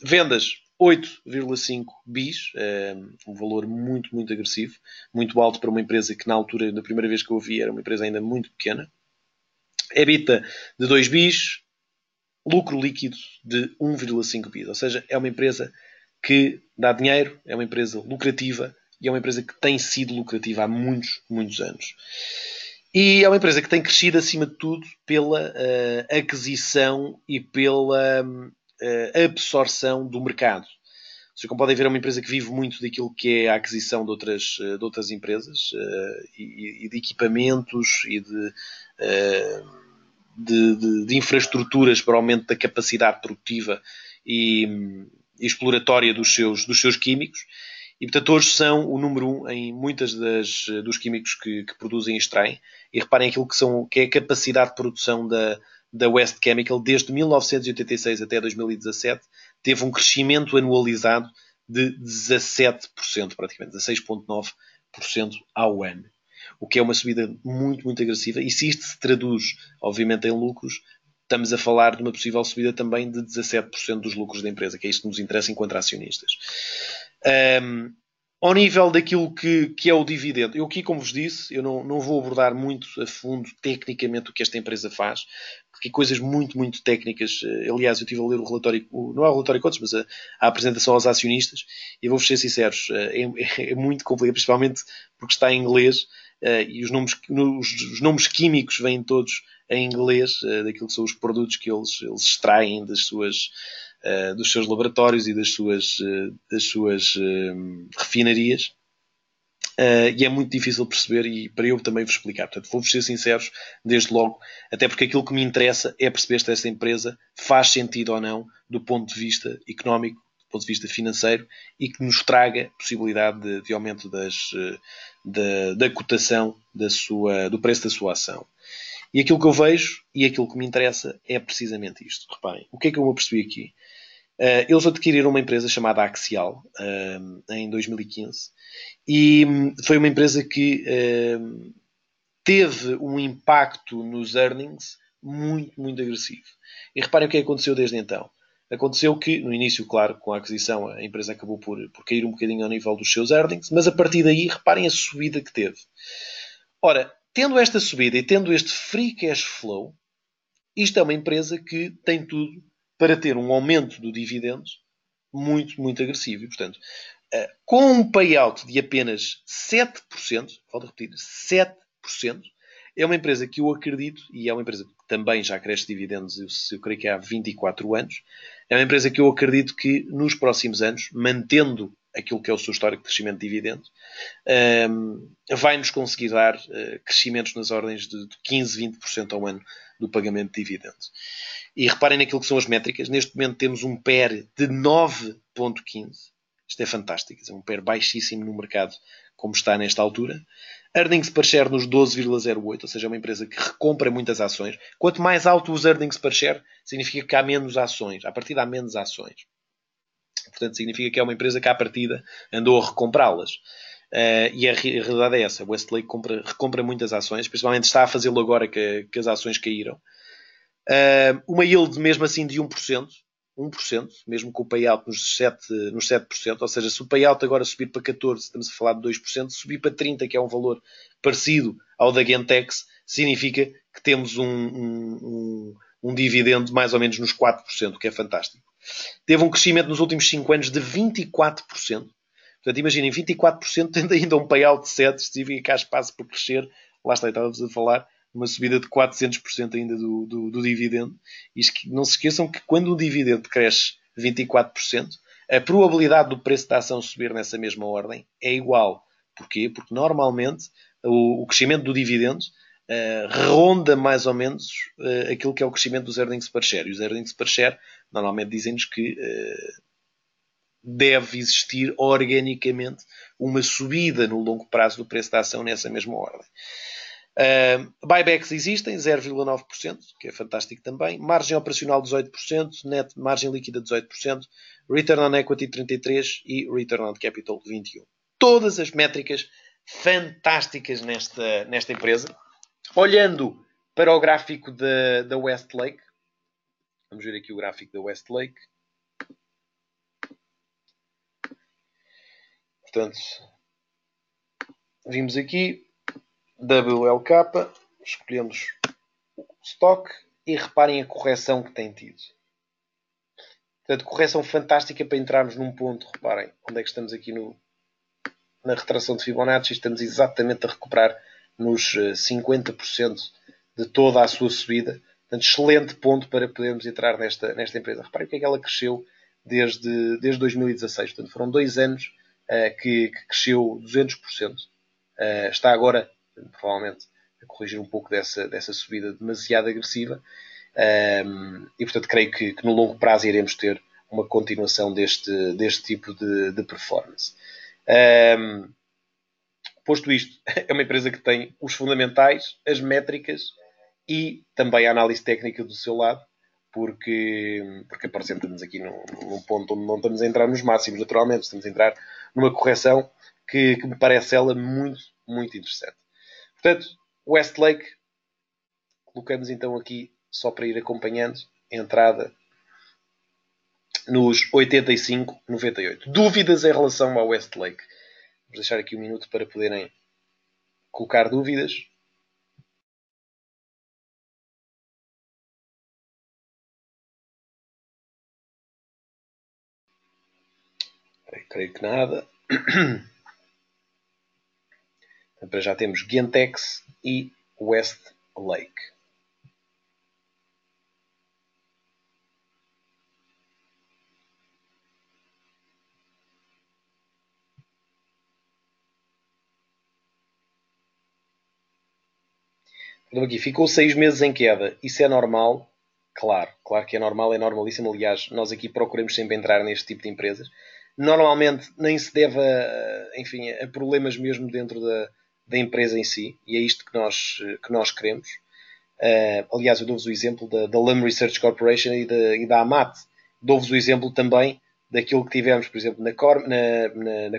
vendas 8,5 bis, um valor muito, muito agressivo, muito alto para uma empresa que na altura, na primeira vez que eu vi, era uma empresa ainda muito pequena. EBITDA de 2 bis, lucro líquido de 1,5 bis, ou seja, é uma empresa que dá dinheiro, é uma empresa lucrativa e é uma empresa que tem sido lucrativa há muitos, muitos anos. E é uma empresa que tem crescido, acima de tudo, pela aquisição e pela absorção do mercado. Ou seja, como podem ver, é uma empresa que vive muito daquilo que é a aquisição de outras empresas e de equipamentos e de infraestruturas para o aumento da capacidade produtiva e exploratória dos seus químicos. E, portanto, hoje são o número 1 em muitas dos químicos que produzem e extraem. E reparem aquilo que é a capacidade de produção da West Chemical desde 1986 até 2017. Teve um crescimento anualizado de 17%, praticamente, 16,9% ao ano. O que é uma subida muito, muito agressiva. E se isto se traduz, obviamente, em lucros, estamos a falar de uma possível subida também de 17% dos lucros da empresa, que é isto que nos interessa enquanto acionistas. Ao nível daquilo que é o dividendo, eu aqui, como vos disse, eu não vou abordar muito a fundo, tecnicamente, o que esta empresa faz, porque coisas muito, muito técnicas. Aliás, eu estive a ler o relatório, não é o relatório de contas, mas a apresentação aos acionistas, e vou-vos ser sinceros, é muito complicado, principalmente porque está em inglês, e os nomes químicos vêm todos em inglês, daquilo que são os produtos que eles extraem dos seus laboratórios e das suas refinarias. E é muito difícil perceber e para eu também vos explicar. Portanto, vou-vos ser sinceros desde logo, até porque aquilo que me interessa é perceber se esta empresa faz sentido ou não do ponto de vista económico, do ponto de vista financeiro e que nos traga possibilidade de aumento da cotação do preço da sua ação. E aquilo que eu vejo e aquilo que me interessa é precisamente isto. Reparem, o que é que eu me apercebi aqui? Eles adquiriram uma empresa chamada Axial em 2015 e foi uma empresa que teve um impacto nos earnings muito, muito agressivo. E reparem o que aconteceu desde então. Aconteceu que, no início, claro, com a aquisição, a empresa acabou por cair um bocadinho ao nível dos seus earnings, mas a partir daí, reparem a subida que teve. Ora, tendo esta subida e tendo este free cash flow, isto é uma empresa que tem tudo para ter um aumento do dividendos muito, muito agressivo. E, portanto, com um payout de apenas 7%, volto a repetir, 7%, é uma empresa que eu acredito, e é uma empresa que também já cresce dividendos, eu creio que há 24 anos, é uma empresa que eu acredito que nos próximos anos, mantendo aquilo que é o seu histórico de crescimento de dividendos, vai-nos conseguir dar crescimentos nas ordens de 15, 20% ao ano do pagamento de dividendos. E reparem naquilo que são as métricas. Neste momento temos um PER de 9,15. Isto é fantástico. É um PER baixíssimo no mercado, como está nesta altura. Earnings per share nos 12,08, ou seja, é uma empresa que recompra muitas ações. Quanto mais alto os earnings per share, significa que há menos ações. À partida há menos ações. Portanto, significa que é uma empresa que à partida andou a recomprá-las. E a realidade é essa. Westlake recompra muitas ações, principalmente está a fazê-lo agora que as ações caíram. Uma yield mesmo assim de 1%, mesmo com o payout nos 7%, ou seja, se o payout agora subir para 14%, estamos a falar de 2%, subir para 30%, que é um valor parecido ao da Gentex, significa que temos um dividendo mais ou menos nos 4%, o que é fantástico. Teve um crescimento nos últimos 5 anos de 24%. Portanto, imaginem, 24% tendo ainda um payout de 7%, significa que há espaço para crescer. Lá está, estávamos a falar uma subida de 400% ainda do dividendo. E não se esqueçam que quando o dividendo cresce 24%, a probabilidade do preço da ação subir nessa mesma ordem é igual. Porquê? Porque normalmente o crescimento do dividendo ronda mais ou menos aquilo que é o crescimento dos earnings per share. E os earnings per share normalmente dizem-nos que deve existir organicamente uma subida no longo prazo do preço da ação nessa mesma ordem. Buybacks existem, 0,9%, que é fantástico também. Margem operacional 18%, net margem líquida 18%, return on equity 33% e return on capital 21%. Todas as métricas fantásticas nesta empresa. Olhando para o gráfico da Westlake, vamos ver aqui o gráfico da Westlake. Portanto, vimos aqui WLK, escolhemos o stock e reparem a correção que tem tido. Portanto, correção fantástica para entrarmos num ponto. Reparem, onde é que estamos aqui na retração de Fibonacci? Estamos exatamente a recuperar nos 50% de toda a sua subida. Portanto, excelente ponto para podermos entrar nesta empresa. Reparem o que é que ela cresceu desde 2016. Portanto, foram 2 anos que cresceu 200%. Está agora, provavelmente, a corrigir um pouco dessa subida demasiado agressiva. E, portanto, creio que no longo prazo iremos ter uma continuação deste tipo de performance. Posto isto, é uma empresa que tem os fundamentais, as métricas e também a análise técnica do seu lado, porque aparecemos estamos aqui num ponto onde não estamos a entrar nos máximos, naturalmente, estamos a entrar numa correção que me parece ela muito, muito interessante. Portanto, Westlake, colocamos então aqui, só para ir acompanhando, a entrada nos 85,98. Dúvidas em relação ao Westlake? Vamos deixar aqui um minuto para poderem colocar dúvidas. Creio que nada. Para já temos Gentex e Westlake. Então aqui, ficou 6 meses em queda. Isso é normal? Claro que é normal, é normalíssimo. Aliás, nós aqui procuramos sempre entrar neste tipo de empresas. Normalmente nem se deve a problemas mesmo dentro da empresa em si. E é isto que nós queremos. Aliás, eu dou-vos o exemplo da Lam Research Corporation e da Amat. Dou-vos o exemplo também daquilo que tivemos, por exemplo, na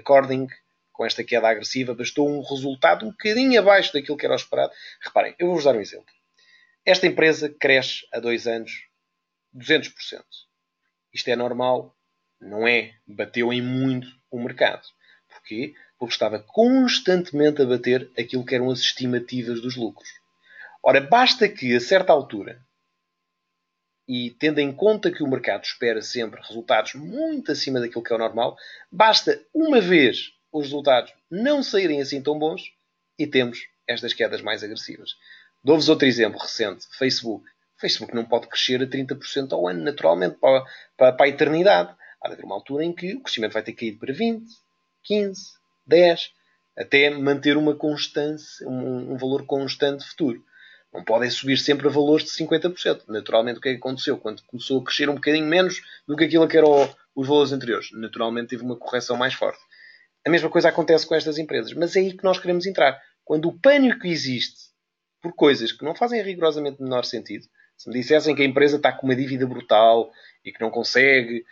Corning, com esta queda agressiva. Bastou um resultado um bocadinho abaixo daquilo que era o esperado. Reparem, eu vou-vos dar um exemplo. Esta empresa cresce há 2 anos 200%. Isto é normal? Não é. Bateu em muito o mercado. Porquê? Porque estava constantemente a bater aquilo que eram as estimativas dos lucros. Ora, basta que, a certa altura, e tendo em conta que o mercado espera sempre resultados muito acima daquilo que é o normal, basta uma vez os resultados não saírem assim tão bons e temos estas quedas mais agressivas. Dou-vos outro exemplo recente. Facebook. Facebook não pode crescer a 30% ao ano, naturalmente, para a eternidade. Há de haver uma altura em que o crescimento vai ter caído para 20%, 15%, 10%, até manter uma constância, um valor constante futuro. Não podem subir sempre a valores de 50%. Naturalmente, o que é que aconteceu? Quando começou a crescer um bocadinho menos do que aquilo que eram os valores anteriores. Naturalmente, teve uma correção mais forte. A mesma coisa acontece com estas empresas. Mas é aí que nós queremos entrar. Quando o pânico existe por coisas que não fazem rigorosamente o menor sentido, se me dissessem que a empresa está com uma dívida brutal e que não consegue,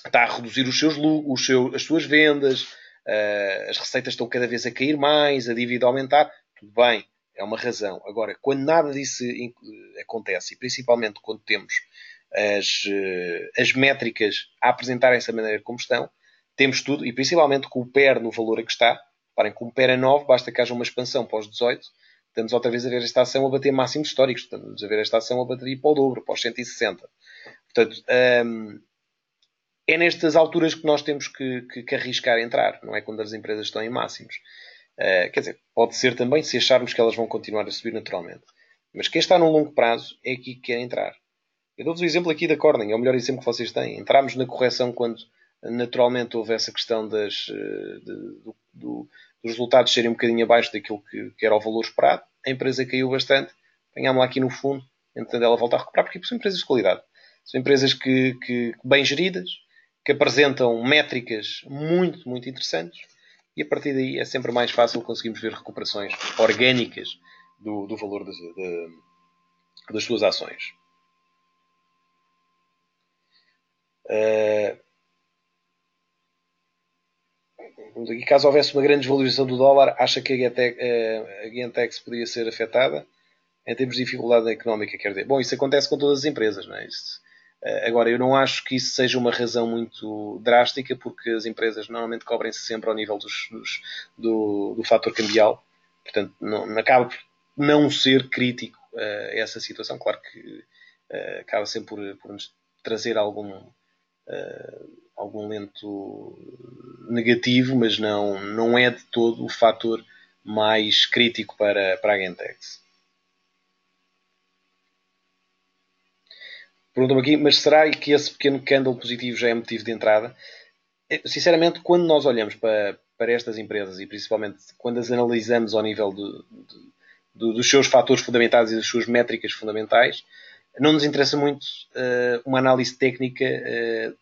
está a reduzir as suas vendas, as receitas estão cada vez a cair mais, a dívida a aumentar, tudo bem, é uma razão. Agora, quando nada disso acontece, e principalmente quando temos as métricas a apresentarem-se da maneira como estão, temos tudo, e principalmente com o PER no valor a que está. Reparem, com o PER a 9, basta que haja uma expansão para os 18, estamos outra vez a ver esta ação a bater máximos históricos, estamos a ver esta ação a bater para o dobro, para os 160. Portanto, é nestas alturas que nós temos que arriscar entrar, não é quando as empresas estão em máximos. Quer dizer, pode ser também se acharmos que elas vão continuar a subir naturalmente. Mas quem está no longo prazo é aqui que quer entrar. Eu dou-vos o exemplo aqui da Corning, é o melhor exemplo que vocês têm. Entramos na correção quando naturalmente houve essa questão dos resultados serem um bocadinho abaixo daquilo que era o valor esperado. A empresa caiu bastante, apanhámos-la aqui no fundo, então ela volta a recuperar, porque são empresas de qualidade. São empresas que bem geridas, que apresentam métricas muito, muito interessantes, e a partir daí é sempre mais fácil conseguirmos ver recuperações orgânicas do valor das suas ações. E caso houvesse uma grande desvalorização do dólar, acha que a Gentex poderia ser afetada em termos de dificuldade económica? Quer dizer, bom, isso acontece com todas as empresas, não é? Agora, eu não acho que isso seja uma razão muito drástica, porque as empresas normalmente cobrem-se sempre ao nível do fator cambial. Portanto, acaba por não ser crítico essa situação. Claro que acaba sempre por nos trazer algum lento negativo, mas não é de todo o fator mais crítico para a Gentex. Perguntam-me aqui, mas será que esse pequeno candle positivo já é motivo de entrada? Sinceramente, quando nós olhamos para estas empresas, e principalmente quando as analisamos ao nível dos seus fatores fundamentais e das suas métricas fundamentais, não nos interessa muito uma análise técnica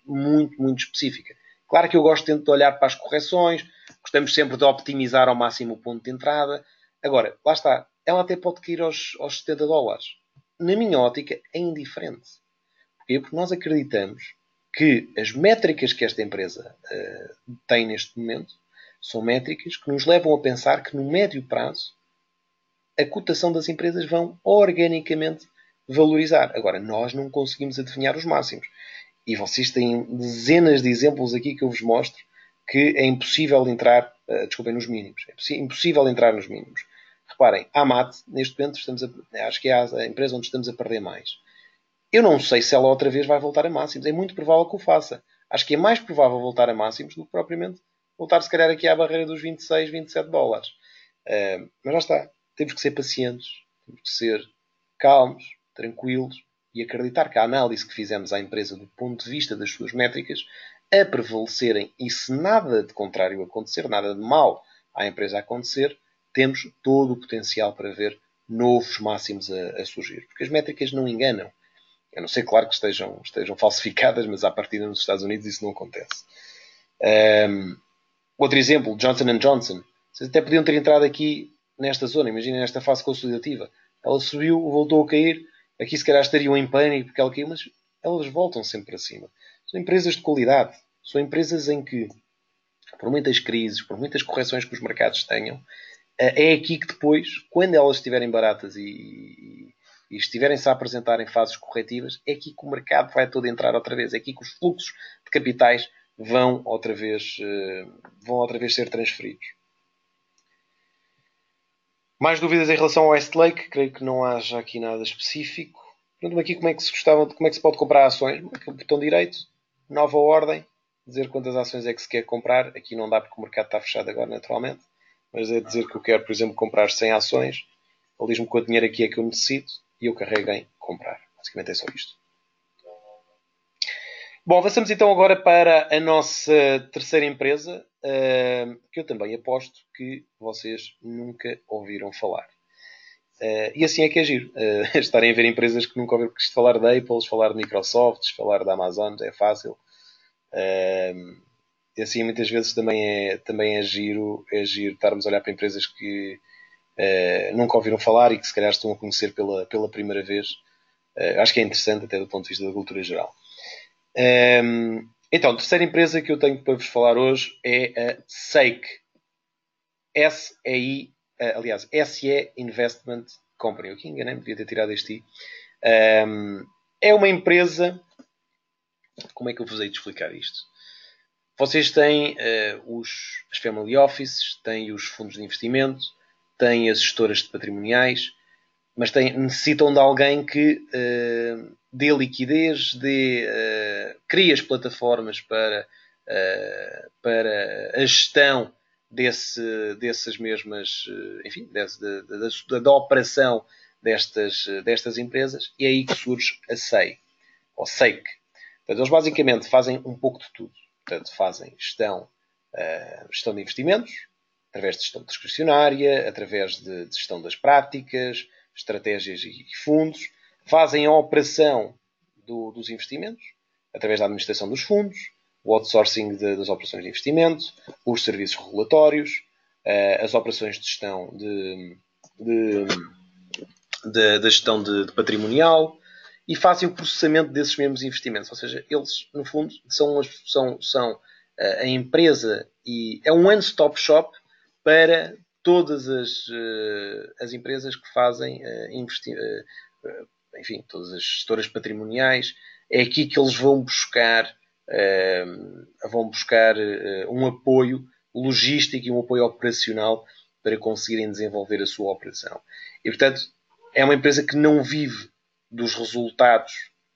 muito, muito específica. Claro que eu gosto de olhar para as correções, gostamos sempre de optimizar ao máximo o ponto de entrada. Agora, lá está, ela até pode cair aos $70. Na minha ótica, é indiferente. Porquê? Porque nós acreditamos que as métricas que esta empresa tem neste momento são métricas que nos levam a pensar que no médio prazo a cotação das empresas vão organicamente valorizar. Agora, nós não conseguimos adivinhar os máximos. E vocês têm dezenas de exemplos aqui que eu vos mostro que é impossível entrar, nos mínimos. É impossível entrar nos mínimos. Reparem, a AMAT, neste momento, acho que é a empresa onde estamos a perder mais. Eu não sei se ela outra vez vai voltar a máximos. É muito provável que o faça. Acho que é mais provável voltar a máximos do que propriamente voltar, se calhar, aqui à barreira dos 26, $27. Mas já está. Temos que ser pacientes. Temos que ser calmos, tranquilos e acreditar que a análise que fizemos à empresa do ponto de vista das suas métricas a prevalecerem e se nada de contrário acontecer, nada de mal à empresa acontecer, temos todo o potencial para ver novos máximos a surgir. Porque as métricas não enganam. A não ser, claro, que estejam falsificadas, mas à partida nos Estados Unidos isso não acontece. Outro exemplo, Johnson & Johnson. Vocês até podiam ter entrado aqui nesta zona, imaginem nesta fase consolidativa. Ela subiu, voltou a cair. Aqui se calhar estariam em pânico porque ela caiu, mas elas voltam sempre para cima. São empresas de qualidade. São empresas em que, por muitas crises, por muitas correções que os mercados tenham, é aqui que depois, quando elas estiverem baratas e estiverem-se a apresentar em fases corretivas, é aqui que o mercado vai todo entrar outra vez. É aqui que os fluxos de capitais vão outra vez ser transferidos. Mais dúvidas em relação ao Westlake? Creio que não haja aqui nada específico. Pergunto-me aqui como é que se pode comprar ações. Aqui o botão direito, nova ordem, dizer quantas ações é que se quer comprar. Aqui não dá porque o mercado está fechado agora, naturalmente. Mas é dizer que eu quero, por exemplo, comprar 100 ações. Ele diz-me quanto dinheiro aqui é que eu necessito e eu carrego em comprar. Basicamente é só isto. Bom, avançamos então agora para a nossa terceira empresa, que eu também aposto que vocês nunca ouviram falar. E assim é que é giro. Estarem a ver empresas que nunca ouviram falar de Apple, falar de Microsoft, falar da Amazon, é fácil. E assim muitas vezes também é giro estarmos a olhar para empresas que nunca ouviram falar e que se calhar estão a conhecer pela primeira vez. Acho que é interessante até do ponto de vista da cultura geral. Então, a terceira empresa que eu tenho para vos falar hoje é a SEIC. S-E-I, aliás, SE Investment Company. Eu aqui enganei-me, devia ter tirado este I. É uma empresa... Como é que eu vos hei de explicar isto? Vocês têm as family offices, têm os fundos de investimento, têm as gestoras de patrimoniais, mas necessitam de alguém que dê liquidez, crie as plataformas para a gestão dessas mesmas, enfim, da operação destas empresas, e é aí que surge a SEI, ou SEIC. Portanto, eles basicamente fazem um pouco de tudo. Portanto, fazem gestão de investimentos, através de gestão discricionária, através de gestão das práticas, estratégias e fundos. Fazem a operação dos investimentos, através da administração dos fundos, o outsourcing das operações de investimento, os serviços regulatórios, as operações de gestão da gestão de patrimonial, e fazem o processamento desses mesmos investimentos. Ou seja, eles, no fundo, são a empresa e é um one-stop shop para todas as empresas que fazem enfim, todas as gestoras patrimoniais. É aqui que eles vão buscar um apoio logístico e um apoio operacional para conseguirem desenvolver a sua operação. E, portanto, é uma empresa que não vive dos resultados.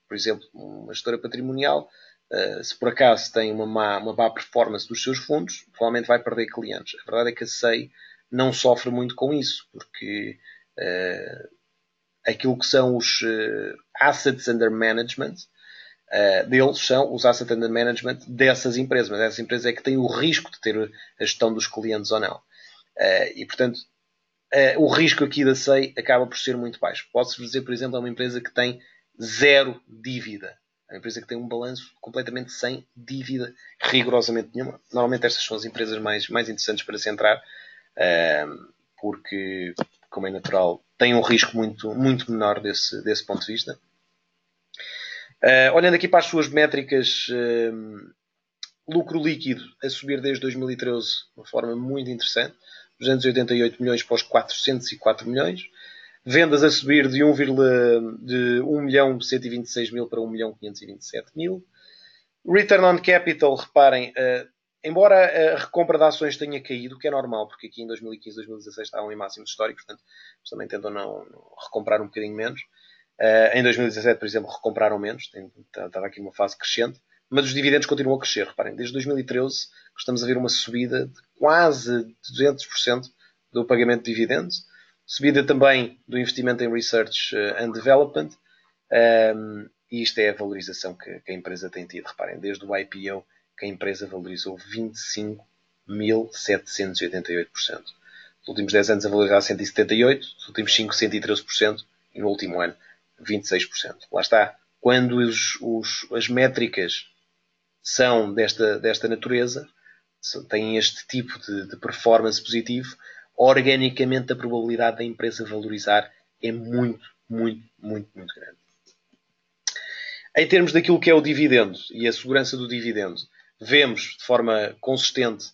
Por exemplo, uma gestora patrimonial, se por acaso tem uma má performance dos seus fundos, provavelmente vai perder clientes. A verdade é que a SEI não sofre muito com isso, porque aquilo que são os assets under management deles são os assets under management dessas empresas, mas essas empresas é que têm o risco de ter a gestão dos clientes ou não. E, portanto, o risco aqui da SEI acaba por ser muito baixo. Posso-vos dizer, por exemplo, é uma empresa que tem zero dívida. É uma empresa que tem um balanço completamente sem dívida, rigorosamente nenhuma. Normalmente estas são as empresas mais interessantes para se entrar, porque, como é natural, têm um risco muito menor desse ponto de vista. Olhando aqui para as suas métricas, lucro líquido a subir desde 2013 de uma forma muito interessante. 288 milhões para os 404 milhões. Vendas a subir de 1.126.000 para 1.527.000. Return on Capital, reparem, embora a recompra de ações tenha caído, que é normal, porque aqui em 2015 e 2016 estavam em máximos históricos, portanto, eles também tentam não recomprar um bocadinho menos. Em 2017, por exemplo, recompraram menos, estava aqui uma fase crescente, mas os dividendos continuam a crescer. Reparem, desde 2013 estamos a ver uma subida de quase 200% do pagamento de dividendos, subida também do investimento em Research and Development, e isto é a valorização que a empresa tem tido. Reparem, desde o IPO que a empresa valorizou 25.788%. Nos últimos 10 anos a valorizar 178%, nos últimos 5, 113%, e no último ano 26%. Lá está. Quando as métricas são desta natureza, têm este tipo de performance positivo, organicamente a probabilidade da empresa valorizar é muito grande. Em termos daquilo que é o dividendo e a segurança do dividendo, vemos de forma consistente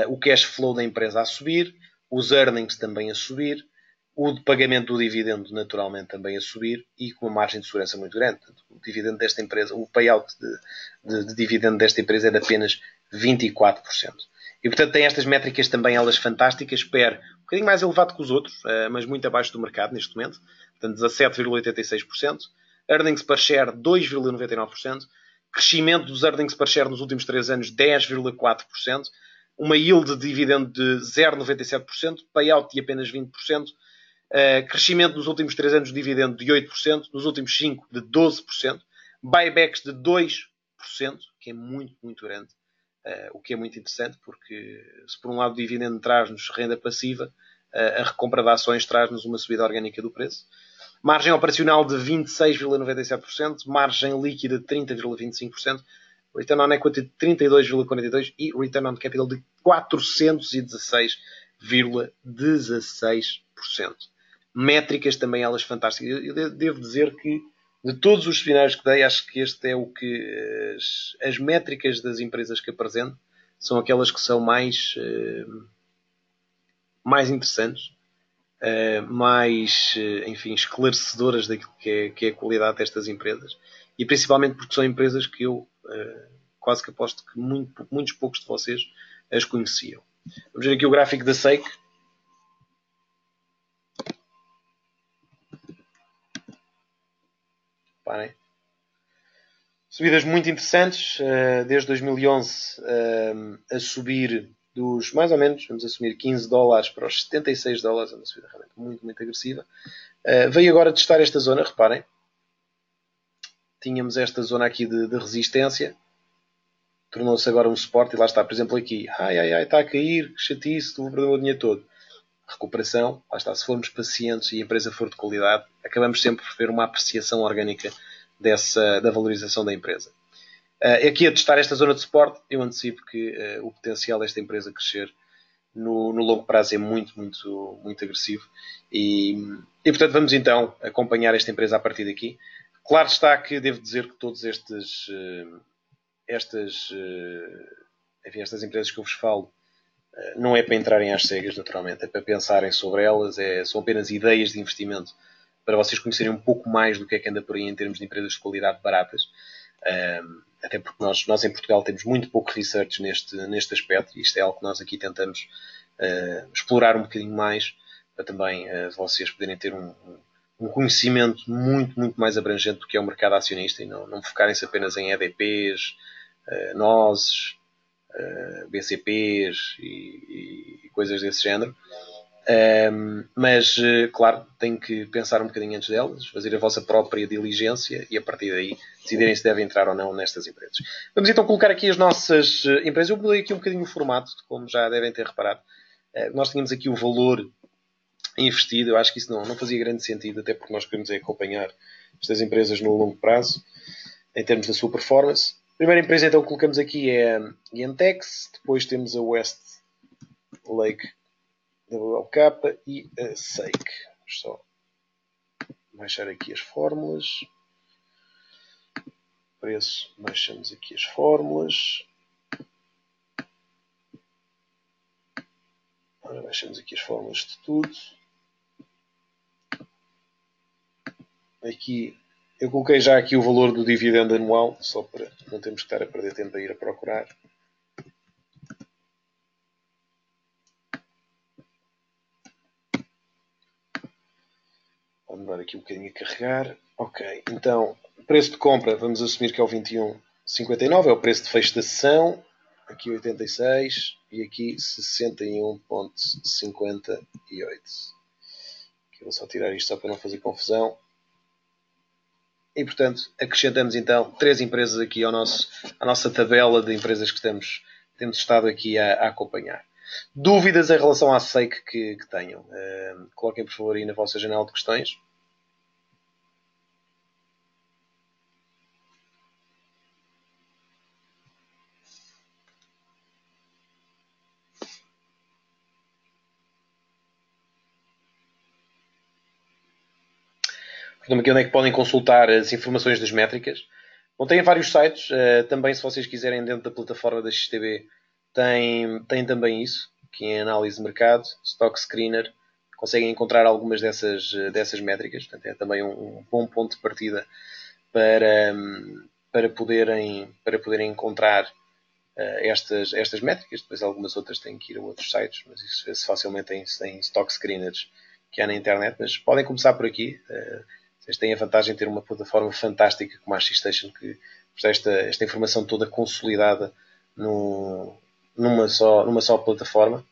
o cash flow da empresa a subir, os earnings também a subir, o de pagamento do dividendo naturalmente também a subir e com uma margem de segurança muito grande. O dividendo desta empresa, o payout de dividendo desta empresa é de apenas 24%. E portanto tem estas métricas também elas fantásticas, PER um bocadinho mais elevado que os outros, mas muito abaixo do mercado neste momento, portanto 17,86%, earnings per share 2,99%, crescimento dos earnings per share nos últimos 3 anos 10,4%, uma yield de dividendo de 0,97%, payout de apenas 20%, crescimento nos últimos 3 anos de dividendo de 8%, nos últimos 5 de 12%, buybacks de 2%, que é muito grande, o que é muito interessante, porque se por um lado o dividendo traz-nos renda passiva, a recompra de ações traz-nos uma subida orgânica do preço. Margem operacional de 26,97%, margem líquida de 30,25%, return on equity de 32,42% e return on capital de 416,16%. Métricas também elas fantásticas. Eu devo dizer que De todos os seminários que dei, acho que este é o que as métricas das empresas que apresento são aquelas que são mais interessantes, mais, enfim, esclarecedoras daquilo que é a qualidade destas empresas. E principalmente porque são empresas que eu quase que aposto que muitos poucos de vocês as conheciam. Vamos ver aqui o gráfico da SEIC. Parem. Subidas muito interessantes, desde 2011 a subir dos, mais ou menos, vamos assumir, $15 para os $76, é uma subida realmente muito, muito agressiva. Veio agora testar esta zona, reparem. Tínhamos esta zona aqui de resistência, tornou-se agora um suporte e lá está, por exemplo, aqui, está a cair, que chatice, estou a perder o meu dinheiro todo. Recuperação, lá está, se formos pacientes e a empresa for de qualidade, acabamos sempre por ver uma apreciação orgânica da valorização da empresa. Aqui a testar esta zona de suporte, eu antecipo que o potencial desta empresa crescer no longo prazo é muito, muito, muito agressivo e portanto vamos então acompanhar esta empresa a partir daqui. Claro está que devo dizer que todas estas empresas que eu vos falo não é para entrarem às cegas, naturalmente, é para pensarem sobre elas, são apenas ideias de investimento para vocês conhecerem um pouco mais do que é que anda por aí em termos de empresas de qualidade baratas. Até porque nós em Portugal temos muito pouco research neste aspecto e isto é algo que nós aqui tentamos explorar um bocadinho mais para também vocês poderem ter um conhecimento muito, muito mais abrangente do que é o mercado acionista e não focarem-se apenas em EDPs, nozes, BCPs e coisas desse género. Mas, claro, tem que pensar um bocadinho antes delas, fazer a vossa própria diligência e a partir daí decidirem se devem entrar ou não nestas empresas. Vamos então colocar aqui as nossas empresas. Eu mudei aqui um bocadinho o formato, como já devem ter reparado. Nós tínhamos aqui o valor investido. Eu acho que isso não fazia grande sentido, até porque nós queremos acompanhar estas empresas no longo prazo, em termos da sua performance. A primeira empresa então que colocamos aqui é a Gentex, depois temos a Westlake WLK e a SEIC. Vamos só baixar aqui as fórmulas. Preço, baixamos aqui as fórmulas. Agora baixamos aqui as fórmulas de tudo. Aqui, eu coloquei já aqui o valor do dividendo anual, só para não termos que estar a perder tempo a ir a procurar. Vou demorar aqui um bocadinho a carregar. Ok, então, preço de compra, vamos assumir que é o 21,59, é o preço de fecho da sessão. Aqui 86 e aqui 61,58. Aqui vou só tirar isto só para não fazer confusão. E, portanto, acrescentamos então 3 empresas aqui à nossa tabela de empresas que temos estado aqui a acompanhar. Dúvidas em relação à SEIC que tenham? Coloquem, por favor, aí na vossa janela de questões. Portanto, aqui onde é que podem consultar as informações das métricas. Bom, tem vários sites. Também, se vocês quiserem, dentro da plataforma da XTB, tem também isso, que é análise de mercado, Stock Screener. Conseguem encontrar algumas dessas métricas. Portanto, é também um bom ponto de partida para poderem encontrar estas métricas. Depois algumas outras têm que ir a outros sites, mas isso vê-se facilmente em Stock Screeners que há na internet. Mas podem começar por aqui. Vocês têm a vantagem de ter uma plataforma fantástica como a Xstation que vos dá esta informação toda consolidada numa só plataforma.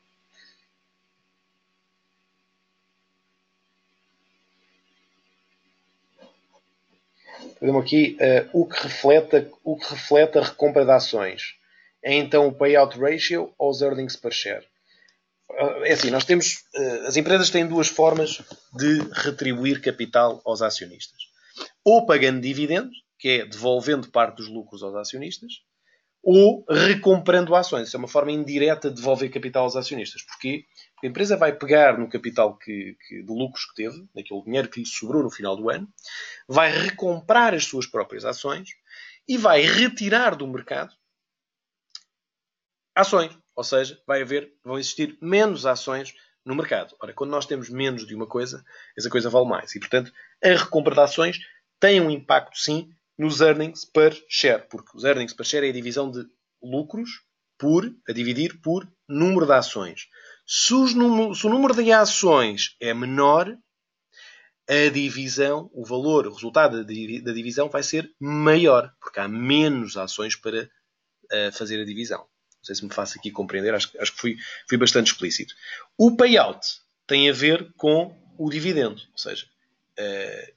Vemos aqui o que reflete a recompra de ações. É então o payout ratio ou os earnings per share. É assim, nós temos... as empresas têm duas formas de retribuir capital aos acionistas. Ou pagando dividendos, que é devolvendo parte dos lucros aos acionistas, ou recomprando ações. Isso é uma forma indireta de devolver capital aos acionistas. Porquê? A empresa vai pegar no capital de lucros que teve, naquele dinheiro que lhe sobrou no final do ano, vai recomprar as suas próprias ações e vai retirar do mercado ações. Ou seja, vão existir menos ações no mercado. Ora, quando nós temos menos de uma coisa, essa coisa vale mais. E, portanto, a recompra de ações tem um impacto, sim, nos earnings per share. Porque os earnings per share é a divisão de lucros a dividir por número de ações. Se o número de ações é menor, a divisão, o valor, o resultado da divisão vai ser maior. Porque há menos ações para fazer a divisão. Não sei se me faço aqui compreender, acho que fui bastante explícito. O payout tem a ver com o dividendo. Ou seja,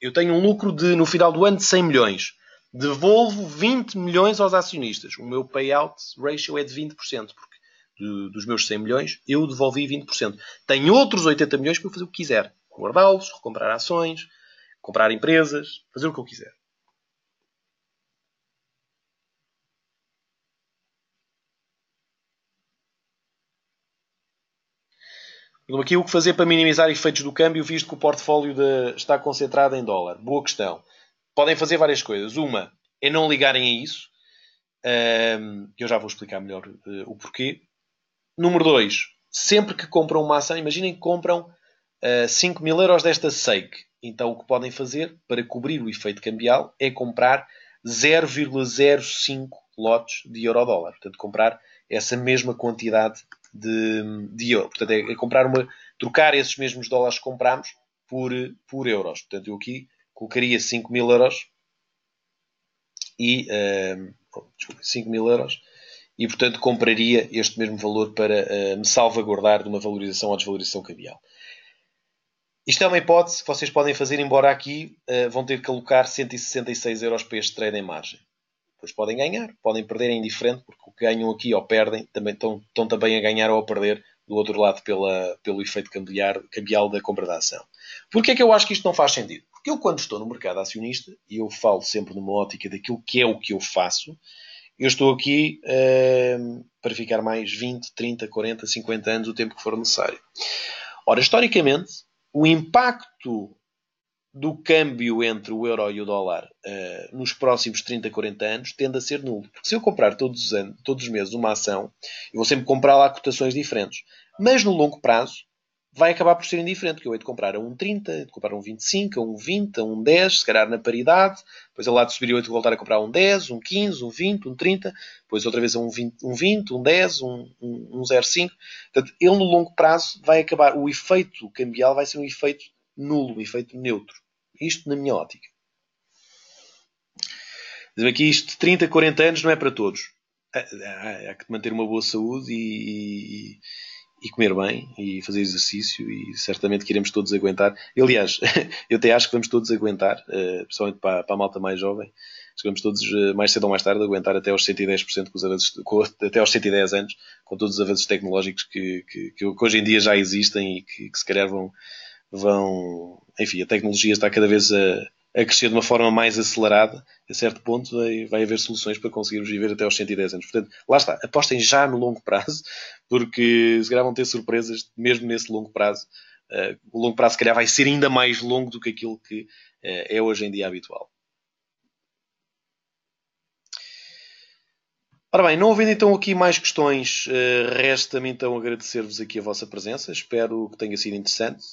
eu tenho um lucro no final do ano de 100 milhões. Devolvo 20 milhões aos acionistas. O meu payout ratio é de 20%, porque dos meus 100 milhões eu devolvi 20%. Tenho outros 80 milhões para fazer o que quiser. Guardá-los, recomprar ações, comprar empresas, fazer o que eu quiser. Aqui o que fazer para minimizar efeitos do câmbio, visto que o portfólio está concentrado em dólar? Boa questão. Podem fazer várias coisas. Uma é não ligarem a isso. Que eu já vou explicar melhor o porquê. Número 2. Sempre que compram uma ação, imaginem que compram 5 mil euros desta SEIC. Então o que podem fazer para cobrir o efeito cambial é comprar 0,05 lotes de euro-dólar. Portanto, comprar essa mesma quantidade de euro. Portanto, trocar esses mesmos dólares que compramos por euros. Portanto, eu aqui colocaria 5 mil euros e 5 mil euros e, portanto, compraria este mesmo valor para me salvaguardar de uma valorização ou desvalorização cambial. Isto é uma hipótese que vocês podem fazer, embora aqui vão ter que alocar 166 euros para este trade em margem. Depois podem ganhar, podem perder, é indiferente, porque o que ganham aqui ou perdem também estão também a ganhar ou a perder do outro lado pelo efeito cambial da compra da ação. Porquê é que eu acho que isto não faz sentido? Porque eu, quando estou no mercado acionista, e eu falo sempre numa ótica daquilo que é o que eu faço, eu estou aqui para ficar mais 20, 30, 40, 50 anos, o tempo que for necessário. Ora, historicamente, o impacto do câmbio entre o euro e o dólar nos próximos 30, 40 anos tende a ser nulo. Porque se eu comprar todos os meses uma ação, eu vou sempre comprar lá a cotações diferentes. Mas no longo prazo vai acabar por ser indiferente, porque eu hei de comprar a 1,30, hei de comprar a 1,25, a 1,20, a 1,10, se calhar na paridade, depois a lá de subir eu hei de voltar a comprar a 1,10, 1,15, 1,20, 1,30, depois outra vez a 1,20, 1,10, 1,05. Portanto, ele no longo prazo vai acabar, o efeito cambial vai ser um efeito nulo, um efeito neutro. Isto na minha ótica. Diz aqui isto de 30, 40 anos não é para todos. Há que manter uma boa saúde e comer bem e fazer exercício e certamente que iremos todos aguentar. Aliás, eu até acho que vamos todos aguentar, principalmente para a malta mais jovem, acho que vamos todos, mais cedo ou mais tarde, aguentar até aos 110% até aos 110 anos, com todos os avanços tecnológicos que hoje em dia já existem e que se calhar enfim, a tecnologia está cada vez a crescer de uma forma mais acelerada. A certo ponto vai haver soluções para conseguirmos viver até aos 110 anos. Portanto, lá está, apostem já no longo prazo, porque se calhar vão ter surpresas mesmo nesse longo prazo. O longo prazo se calhar vai ser ainda mais longo do que aquilo que é hoje em dia habitual. Ora bem, não havendo então aqui mais questões, resta-me então agradecer-vos aqui a vossa presença. Espero que tenha sido interessante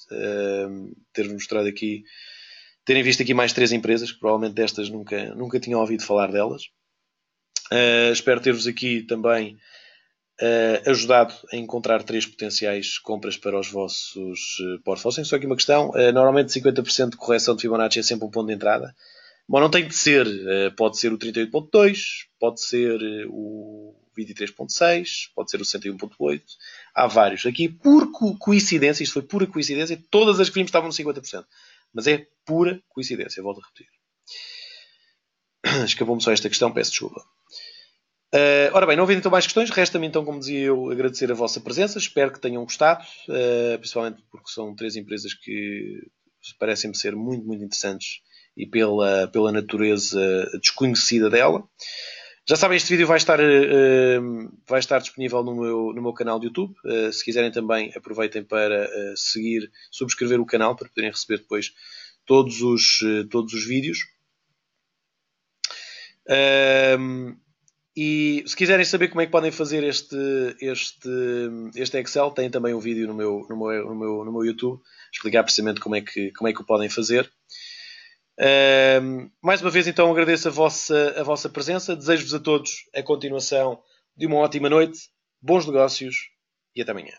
ter-vos mostrado aqui, terem visto aqui mais 3 empresas, que provavelmente destas nunca tinham ouvido falar delas. Espero ter-vos aqui também ajudado a encontrar 3 potenciais compras para os vossos portfólios. Só aqui uma questão, normalmente 50% de correção de Fibonacci é sempre um ponto de entrada. Bom, não tem de ser. Pode ser o 38.2, pode ser o 23.6, pode ser o 61.8. Há vários. Aqui, por coincidência, isto foi pura coincidência, todas as que vimos estavam no 50%. Mas é pura coincidência, volto a repetir. Escapou-me só esta questão, peço desculpa. Ora bem, não havendo então mais questões, resta-me então, como dizia eu, agradecer a vossa presença. Espero que tenham gostado, principalmente porque são 3 empresas que parecem-me ser muito, muito interessantes e pela natureza desconhecida dela. Já sabem, este vídeo vai estar disponível no meu canal de YouTube. Se quiserem também, aproveitem para seguir, subscrever o canal para poderem receber depois todos os vídeos. E se quiserem saber como é que podem fazer este Excel, tem também um vídeo no meu YouTube, explicar precisamente como é que o podem fazer. Mais uma vez, então, agradeço a vossa presença. Desejo-vos a todos a continuação de uma ótima noite, bons negócios e até amanhã.